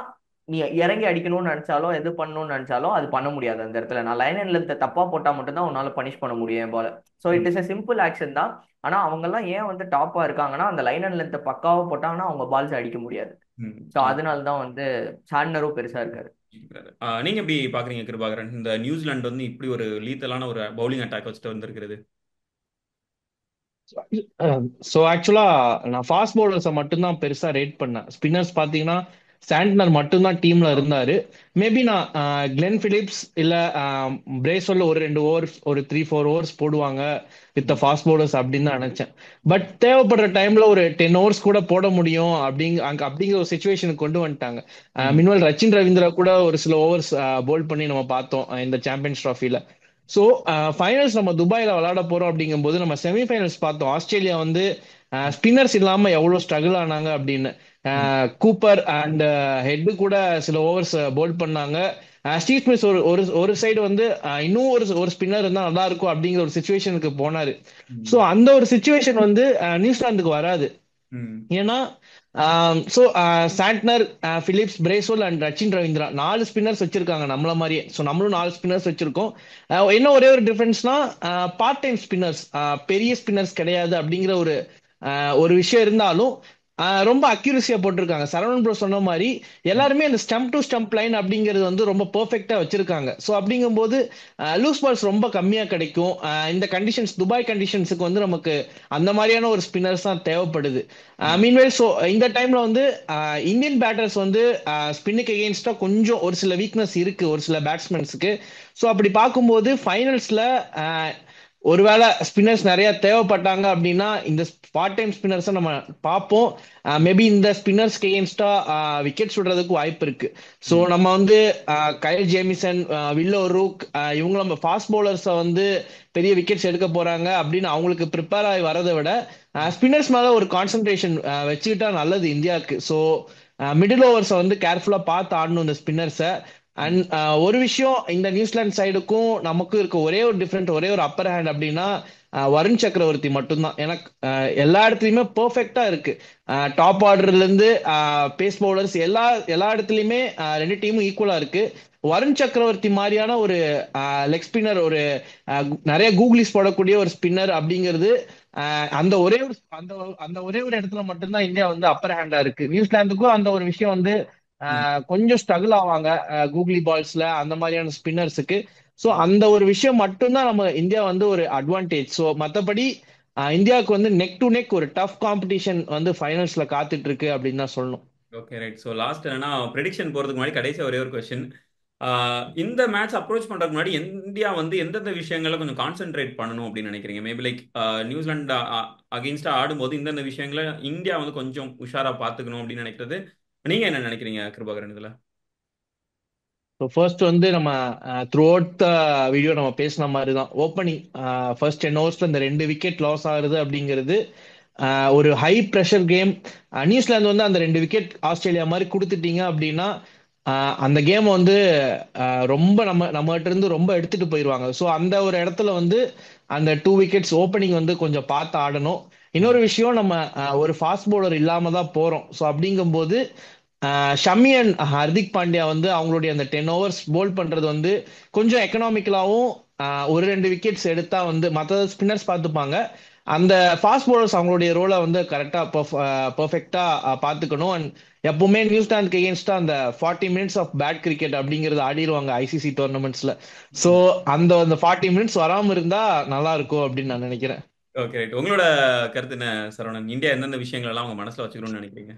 நீ இறங்கி அடிக்கணும்னு நினைச்சாலும் எது பண்ணணும்னு நினைச்சாலும் அது பண்ண முடியாது அந்த இடத்துல. நான் லைன் அண்ட் லென்த் தப்பா போட்டா மட்டும்தான் உன்னால பனிஷ் பண்ண முடியும் என் பால. ஸோ
ம்.
It is a simple action தான். ஆனா அவங்க எல்லாம் ஏன் வந்து டாப்பா இருக்காங்கன்னா அந்த லைன் அண்ட் லென்த் பக்காவா போட்டாங்கன்னா அவங்க பால்ஸ் அடிக்க முடியாது.
ம்.
ஸோ அதனால தான் வந்து சாண்ட்னரும் பெருசா இருக்காரு.
நீங்க எப்படி பாக்குறீங்க கிருபாகரன், இந்த நியூசிலாந்து வந்து இப்படி ஒரு லீத்தலான ஒரு பவுலிங் அட்டாக் வச்சுட்டு வந்திருக்கிறது?
ஸோ ஆக்சுவலா நான் ஃபாஸ்ட் பவுலர்ஸை மட்டும்தான் பெருசா ரேட் பண்ணேன். ஸ்பின்னர்ஸ் பார்த்தீங்கன்னா சாண்ட்னர் மட்டும்தான் டீம்ல இருந்தாரு. மேபி நான் கிளென் பிலிப்ஸ் இல்ல பிரேஸ்வெல்ல ஒரு 2 ஓவர் ஒரு 3-4 ஓவர்ஸ் போடுவாங்க வித் ஃபாஸ்ட் பவுலர்ஸ் அப்படின்னு தான் நினைச்சேன். பட் தேவைப்படுற டைம்ல ஒரு 10 ஓவர்ஸ் கூட போட முடியும் அப்படிங்கிற ஒரு சுச்சுவேஷனுக்கு கொண்டு வந்துட்டாங்க. மின்வல் ரச்சின் ரவீந்திரா கூட ஒரு சில ஓவர்ஸ் போல் பண்ணி நம்ம பார்த்தோம் இந்த சாம்பியன்ஸ் ட்ராஃபில. ஸோ ஃபைனல்ஸ் நம்ம துபாயில விளையாட போறோம் அப்படிங்கும்போது நம்ம செமிஃபைனல்ஸ் பார்த்தோம். ஆஸ்திரேலியா வந்து ஸ்பின்னர்ஸ் இல்லாம எவ்வளவு ஸ்ட்ரகிள் ஆனாங்க அப்படின்னு. கூப்பர் அண்ட் ஹெட் கூட சில ஓவர்ஸ் போல் பண்ணாங்க. ஸ்டீவ் ஸ்மித் ஒரு ஒரு ஒரு சைடு வந்து இன்னும் ஒரு ஒரு ஸ்பின்னர் இருந்தா நல்லா இருக்கும் அப்படிங்கிற ஒரு சுச்சுவேஷனுக்கு போனாரு. ஸோ அந்த ஒரு சுச்சுவேஷன் வந்து நியூசிலாந்துக்கு வராது. ஏன்னா so Santner, Phillips, Bracewell and Rachin Ravindra 4 spinners வச்சிருக்காங்க நம்மள மாதிரியே. ஸோ நம்மளும் 4 ஸ்பின்னர்ஸ் வச்சிருக்கோம். என்ன ஒரே ஒரு டிஃபரன்ஸ்னா பார்ட் டைம் ஸ்பின்னர்ஸ், பெரிய ஸ்பின்னர்ஸ் கிடையாது அப்படிங்கிற ஒரு விஷயம் இருந்தாலும் ரொம்ப அக்யூரஸியா போட்டிருக்காங்க. சரவணன் ப்ரோ சொன்ன மாதிரி எல்லாருமே அந்த ஸ்டம்ப் டு ஸ்டம்ப் லைன் அப்படிங்கிறது வந்து ரொம்ப பெர்ஃபெக்டா வச்சிருக்காங்க. ஸோ அப்படிங்கும்போது லூஸ் பால்ஸ் ரொம்ப கம்மியா கிடைக்கும். இந்த கண்டிஷன்ஸ், துபாய் கண்டிஷன்ஸுக்கு வந்து நமக்கு அந்த மாதிரியான ஒரு ஸ்பின்னர்ஸ் தான் தேவைப்படுது. மீன்வைல் ஸோ இந்த டைம்ல வந்து இந்தியன் பேட்டர்ஸ் வந்து ஸ்பின்னுக்கு எகெயின்ஸ்டா கொஞ்சம் ஒரு சில வீக்னஸ் இருக்கு ஒரு சில பேட்ஸ்மேன்ஸுக்கு. ஸோ அப்படி பார்க்கும்போது ஃபைனல்ஸ்ல ஒருவேளை ஸ்பின்னர்ஸ் நிறைய தேவைப்பட்டாங்க அப்படின்னா இந்த பார்ட் டைம் ஸ்பின்னர்ஸை நம்ம பார்ப்போம். மேபி இந்த ஸ்பின்னர்ஸ்க்கு எகெயின்ஸ்டா விக்கெட் சுடுறதுக்கு வாய்ப்பு இருக்கு. ஸோ நம்ம வந்து கைல் ஜேமிசன், வில்லோ ரூக், இவங்க நம்ம ஃபாஸ்ட் பவுலர்ஸை வந்து பெரிய விக்கெட்ஸ் எடுக்க போறாங்க அப்படின்னு அவங்களுக்கு ப்ரிப்பேர் ஆகி வரதை விட ஸ்பின்னர்ஸ் மேல ஒரு கான்சென்ட்ரேஷன் வச்சுக்கிட்டா நல்லது இந்தியாவுக்கு. ஸோ மிடில் ஓவர்ஸை வந்து கேர்ஃபுல்லா பார்த்து ஆடணும் இந்த ஸ்பின்னர்ஸை. அண்ட் ஒரு விஷயம், இந்த நியூசிலாந்து சைடுக்கும் நமக்கும் இருக்க ஒரே ஒரு டிஃபரெண்ட், ஒரே ஒரு அப்பர் ஹேண்ட் அப்படின்னா வருண் சக்கரவர்த்தி மட்டும்தான். எனக்கு எல்லா இடத்துலயுமே பெர்ஃபெக்டா இருக்கு. டாப் ஆர்டர்ல இருந்து பேஸ் பவுலர்ஸ் எல்லா எல்லா இடத்துலயுமே 2 டீமும் ஈக்குவலா இருக்கு. வருண் சக்கரவர்த்தி மாதிரியான ஒரு லெக் ஸ்பின்னர், ஒரு நிறைய கூகுளிஸ் போடக்கூடிய ஒரு ஸ்பின்னர் அப்படிங்கிறது அந்த ஒரே ஒரு அந்த அந்த ஒரே ஒரு இடத்துல மட்டும்தான் இந்தியா வந்து அப்பர் ஹேண்டா இருக்கு. நியூசிலாந்துக்கும் அந்த ஒரு விஷயம் வந்து கொஞ்சம் ஸ்ட்ரகிள் ஆவாங்க கூகுளி பால்ஸ்ல அந்த மாதிரியான ஸ்பின்னர்ஸுக்கு. ஸோ அந்த ஒரு விஷயம் மட்டும்தான் நம்ம இந்தியா வந்து ஒரு அட்வான்டேஜ். ஸோ மற்றபடி இந்தியாவுக்கு வந்து நெக் டு நெக் ஒரு டஃப் காம்படிஷன் வந்து ஃபைனல்ஸ்ல காத்துட்டு இருக்கு அப்படின்னு தான் சொல்லணும்.
Okay right. ஸோ லாஸ்ட் என்னன்னா ப்ரெடிக்ஷன் போகிறதுக்கு முன்னாடி கடைசி ஒரே ஒரு கொஸ்டின். இந்த மேட்ச் அப்ரோச் பண்ணுறதுக்கு முன்னாடி இந்தியா வந்து எந்தெந்த விஷயங்களை கொஞ்சம் கான்சென்ட்ரேட் பண்ணணும் அப்படின்னு நினைக்கிறீங்க? மேபி லைக் நியூசிலாந்து அகெயின்ஸ்டா ஆடும்போது இந்தந்த விஷயங்களை இந்தியா வந்து கொஞ்சம் உஷாரா பார்த்துக்கணும் அப்படின்னு நினைக்கிறது. நீங்க என்ன நினைக்கிறீங்க கிருபாகரன் இதுல?
ஸோ ஃபர்ஸ்ட் வந்து நம்ம த்ரூ அவுட் த வீடியோ நம்ம பேசின மாதிரி தான் ஓப்பனிங் ஃபர்ஸ்ட் 10 ஓவர்ஸ்ல இந்த 2 விக்கெட் லாஸ் ஆகுது அப்படிங்கிறது ஒரு ஹை ப்ரெஷர் கேம். நியூசிலாந்து வந்து அந்த 2 விக்கெட் ஆஸ்திரேலியா மாதிரி கொடுத்துட்டீங்க அப்படின்னா அந்த கேம் வந்து ரொம்ப நம்மகிட்ட இருந்து ரொம்ப எடுத்துட்டு போயிடுவாங்க. ஸோ அந்த ஒரு இடத்துல வந்து அந்த 2 விக்கெட்ஸ் ஓப்பனிங் வந்து கொஞ்சம் பார்த்து ஆடணும். இன்னொரு விஷயம், நம்ம ஒரு ஃபாஸ்ட் பவுலர் இல்லாம தான் போறோம். ஸோ அப்படிங்கும்போது ஷமி அண்ட் ஹர்திக் பாண்டியா வந்து அவங்களுடைய அந்த 10 ஓவர்ஸ் போல் பண்றது வந்து கொஞ்சம் எக்கனாமிக்கலாவும் ஒரு 2 விக்கெட்ஸ் எடுத்தா வந்து மற்ற ஸ்பின்னர்ஸ் பார்த்துப்பாங்க. அந்த ஃபாஸ்ட் பவுலர்ஸ் அவங்களுடைய ரோலை வந்து கரெக்டா பெர்ஃபெக்டா பார்த்துக்கணும். அண்ட் எப்பவுமே நியூசிலாந்துக்கு எகெயின்ஸ்டா அந்த 40 மினிட்ஸ் ஆஃப் பேட் கிரிக்கெட் அப்படிங்கிறது ஆடிடுவாங்க ஐசிசி டோர்னமெண்ட்ஸ்ல. ஸோ அந்த அந்த 40 மினிட்ஸ் வராம இருந்தா நல்லா இருக்கும் அப்படின்னு நான் நினைக்கிறேன்.
Okay right. உங்களோட கருத்து என்ன சரவணன்? இந்தியா எந்தெந்த விஷயங்கள் எல்லாம் உங்க மனசுல வச்சுக்கணும்னு நினைக்கிறீங்க?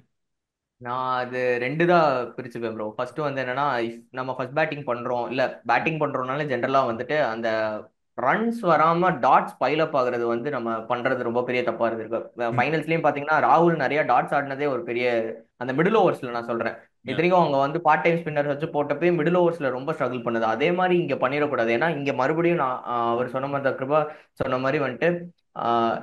நான் அது ரெண்டு தான் பிரிச்சுப்பேன் ப்ரோ. ஃபர்ஸ்ட் வந்து என்னன்னா, இஃப் நம்ம ஃபர்ஸ்ட் பேட்டிங் பண்றோம், இல்ல பேட்டிங் பண்றோம்னால ஜென்ரலா வந்துட்டு அந்த ரன்ஸ் வராம டாட்ஸ் பைல் அப் ஆகுறது வந்து நம்ம பண்றது ரொம்ப பெரிய தப்பா இருக்கு.
ம்.
ஃபைனல்ஸ்லயும் பாத்தீங்கன்னா ராகுல் நிறைய டாட்ஸ் ஆடினதே ஒரு பெரிய, அந்த மிடில் ஓவர்ஸ்ல நான் சொல்றேன்.
Yeah.
இத்தனைக்கும் அவங்க வந்து பார்ட் டைம் ஸ்பின்னர் வச்சு போட்டப்பே மிடில் ஓவர்ஸ்ல ரொம்ப ஸ்ட்ரகிள் பண்ணுது. அதே மாதிரி இங்க பண்ணிடக்கூடாது. ஏன்னா இங்க மறுபடியும் நான் அவர் சொன்ன மாதிரி தான், கிருபா சொன்ன மாதிரி வந்துட்டு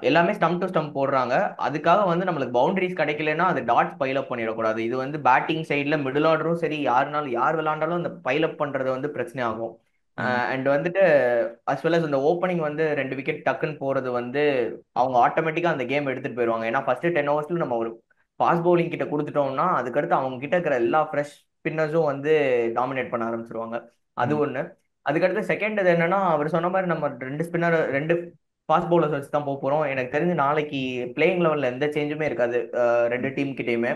எல்லாமே ஸ்டம்ப் டு ஸ்டம்ப் போடுறாங்க. அதுக்காக வந்து நம்மளுக்கு பவுண்டரிஸ் கிடைக்கலன்னா அது டாட்ஸ் பைல் அப் பண்ணிடக்கூடாது. இது வந்து பேட்டிங் சைட்ல மிடில் ஆர்டரும் சரி, யாருனாலும் யார் விளையாண்டாலும் அந்த பைல் அப் பண்றது வந்து பிரச்சனை ஆகும்.
ம்.
அண்ட் வந்துட்டு அஸ் வெல் அஸ் இந்த ஓப்பனிங் வந்து 2 விக்கெட் டக்குன்னு போறது வந்து அவங்க ஆட்டோமேட்டிக்கா அந்த கேம் எடுத்துட்டு போயிருவாங்க. ஏன்னா ஃபர்ஸ்ட் 10 ஓவர்ஸ்ல நம்ம ஒரு ஃபாஸ்ட் பவுலிங் கிட்ட கொடுத்துட்டோம்னா அதுக்கடுத்து அவங்க கிட்ட இருக்கிற எல்லா ஃப்ரெஷ் ஸ்பின்னர்ஸும் வந்து டாமினேட் பண்ண ஆரம்பிச்சிருவாங்க. அது
ம்.
ஒண்ணு. அதுக்கடுத்து செகண்ட் இது என்னன்னா, அவர் சொன்ன மாதிரி நம்ம 2 ஸ்பின்னர் 2 ஃபாஸ்ட் பவுலர்ஸ் வச்சு தான் போக போறோம். எனக்கு தெரிஞ்சு நாளைக்கு பிளேயிங் லெவல்ல எந்த சேஞ்சுமே இருக்காது 2 டீம் கிட்டயுமே.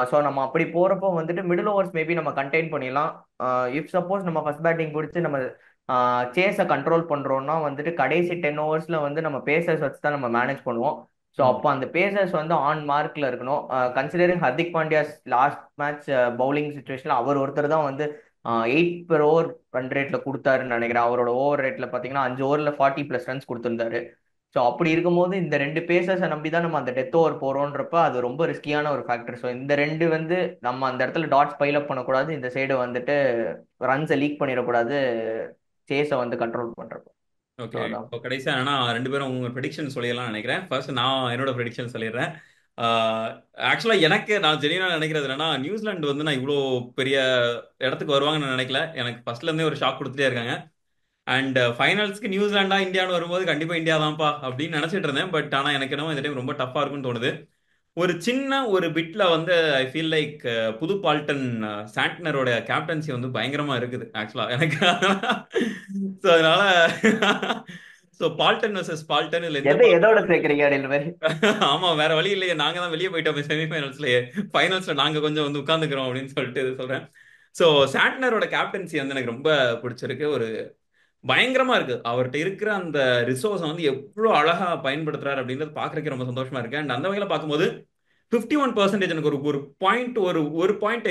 ஸோ நம்ம அப்படி போறப்போ வந்துட்டு மிடில் ஓவர்ஸ் மேபி நம்ம கண்டெயின் பண்ணிடலாம். இஃப் சப்போஸ் நம்ம ஃபர்ஸ்ட் பேட்டிங் பிடிச்சி நம்ம சேஸை கண்ட்ரோல் பண்றோம்னா வந்துட்டு கடைசி 10 ஓவர்ஸ்ல வந்து நம்ம பேசர்ஸ் வச்சு தான் நம்ம மேனேஜ் பண்ணுவோம். ஸோ
ம்.
அப்போ அந்த பேசர்ஸ் வந்து ஆன் மார்க்ல இருக்கணும். Considering Hardik Pandyas last match bowling சுச்சுவேஷன்ல அவர் ஒருத்தர் தான் வந்து 8 per over ரன் ரேட்ல கொடுத்தாருன்னு நினைக்கிறேன். அவரோட ஓவர் ரேட்ல பாத்தீங்கன்னா 5 ஓவர்ல 40+ ரன்ஸ் கொடுத்திருந்தாரு. ஸோ அப்படி இருக்கும்போது இந்த ரெண்டு பேசர்ஸை நம்பி தான் நம்ம அந்த டெத் ஓவர் போறோன்றப்ப அது ரொம்ப ரிஸ்கியான ஒரு ஃபேக்டர். ஸோ இந்த ரெண்டு வந்து நம்ம அந்த இடத்துல டாட்ஸ் பைல் அப் பண்ணக்கூடாது, இந்த சைடு வந்துட்டு ரன்ஸை லீக் பண்ணிடக்கூடாது, சேஸை வந்து கண்ட்ரோல் பண்றப்ப. So
okay.
அதான்.
இப்போ கடைசியா என்னன்னா ரெண்டு பேரும் உங்க ப்ரெடிக்ஷன் சொல்லிடலாம் நினைக்கிறேன். ஃபர்ஸ்ட் நான் என்னோட ப்ரெடிக்ஷன் சொல்லிடுறேன். ஆக்சுவலா எனக்கு நான் ஜெனியூனா நினைக்கிறது என்னன்னா நியூசிலாந்து வந்து நான் இவ்வளோ பெரிய இடத்துக்கு வருவாங்கன்னு நினைக்கல. எனக்கு ஃபர்ஸ்ட்ல இருந்தே ஒரு ஷாக் கொடுத்துட்டே இருக்காங்க. அண்ட் ஃபைனல்ஸ்க்கு நியூசிலாண்டா இந்தியான்னு வரும்போது கண்டிப்பா இந்தியா தான்ப்பா அப்படின்னு நினைச்சிட்டு இருந்தேன். பட் ஆனா எனக்கு என்னமோ இந்த டைம் ரொம்ப டஃப்பா இருக்கும்னு தோணுது. ஒரு சின்ன ஒரு பிட்ல வந்து ஐ ஃபீல் லைக் புது பால்டன் சாண்ட்னரோட கேப்டன்சி வந்து பயங்கரமா இருக்குது ஆக்சுவலா எனக்கு. ஸோ அதனால ஸோ பால்டன் வர்சஸ் பால்டன் இதுல எந்த
எதோட சேர்க்குறீங்க அப்படின்ற மாதிரி.
ஆமா வேற வழி இல்லையே, நாங்க தான் வெளியே போயிட்டோம் செமிஃபைனல்ஸ்லயே. ஃபைனல்ஸ்ல நாங்க கொஞ்சம் வந்து உட்கார்ந்துக்கிறோம் அப்படின்னு சொல்லிட்டு இது சொல்றேன். ஸோ சாண்ட்னரோட கேப்டன்சி வந்து எனக்கு ரொம்ப பிடிச்சிருக்கு. ஒரு பயங்கரமா இருக்கு. அவர்கிட்ட இருக்கிற அந்த ரிசோர்ஸை வந்து எவ்வளவு அழகா பயன்படுத்துறாரு அப்படின்றது பாக்குறதுக்கு ரொம்ப சந்தோஷமா இருக்கு. அண்ட் அந்த வகையில பார்க்கும்போது 51% எனக்கு ஒரு ஒரு பாயிண்ட் ஒரு பாயிண்ட்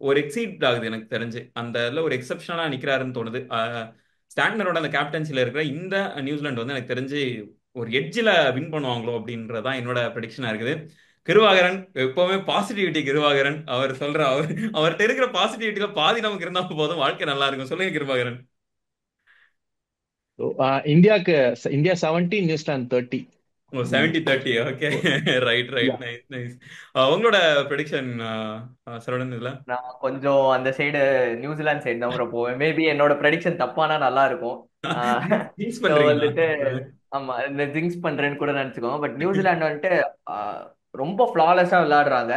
ஒரு எக்ஸீட் ஆகுது எனக்கு தெரிஞ்சு. அந்த இதுல ஒரு எக்ஸப்ஷனலா நிக்கிறாருன்னு தோணுது. ஸ்டாட்னரோட அந்த கேப்டன்சில இருக்கிற இந்த நியூசிலாந்து வந்து எனக்கு தெரிஞ்சு ஒரு எட்ஜில் வின் பண்ணுவாங்களோ அப்படின்றதான் என்னோட ப்ரெடிக்ஷனா இருக்குது. கிருவாகரன் எப்பவுமே பாசிட்டிவிட்டி. கிருவாகரன் அவர் சொல்ற அவர்கிட்ட இருக்கிற பாசிட்டிவிட்டியில பாதி நமக்கு இருந்தா போதும், வாழ்க்கை நல்லா இருக்கும். சொல்லுங்க கிருவாகரன்.
இந்தியாக்கு இந்தியா 70, நியூசிலாந்து 30.
ஓ 70-30. Okay. Right right,
Yeah.
Nice nice. உங்களோட ப்ரெடிக்ஷன் சரவணன் இதுல?
நான் கொஞ்சம் அந்த சைடு நியூசிலாந்து சைடு தான் bro போவேன். மேபி என்னோட ப்ரெடிக்ஷன் தப்பானா நல்லா இருக்கும்.
ஜிங்ஸ்
ஸோ
பண்றீங்களா?
வந்துட்டு ஆமா இந்த ஜிங்ஸ் பண்றேன்னு கூட நினைச்சுக்கோங்க. பட் நியூசிலாந்து வந்துட்டு ரொம்ப ஃபிளாலெஸ்ஸா விளையாடுறாங்க.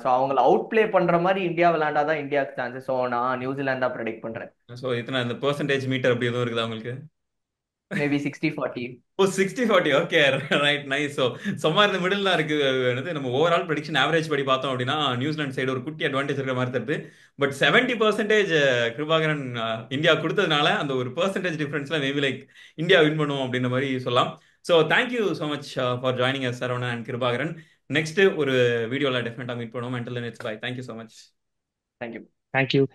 ஸோ அவங்கள அவுட் பிளே பண்ற மாதிரி இந்தியா விளையாண்டாதான் இந்தியாவுக்கு சான்சஸ். ஸோ நான் நியூசிலாந்து தான் ப்ரெடிக்ட் பண்றேன்.
ஸோ இத்தனை அந்த பெர்சன்டேஜ் மீட்டர் அப்படி எதுவும் இருக்குதா உங்களுக்கு?
மேபி 60-40.
ஓ 60-40. Okay right nice. ஸோ சும்மா இந்த மிடில் தான் இருக்கு. என்னது நம்ம ஓவரால் ப்ரெடிக்ஷன் ஆவரேஜ் படி பார்த்தோம் அப்படின்னா நியூசிலாந்து சைடு ஒரு குட்டி அட்வான்டேஜ் இருக்கிற மாதிரி தருது. பட் 70% கிருபாகரன் இந்தியா கொடுத்ததுனால அந்த ஒரு பெர்சன்டேஜ் டிஃபரன்ஸ்ல மேபி லைக் இந்தியா வின் பண்ணுவோம் அப்படின்ற மாதிரி சொல்லலாம். So thank you so much for joining us Saravanan and Kirubakaran. Next ஒரு வீடியோவில் டெஃபினட்டாக மீட் பண்ணுவோம். Until then it's bye. Thank you so much.
Thank you.
Thank you.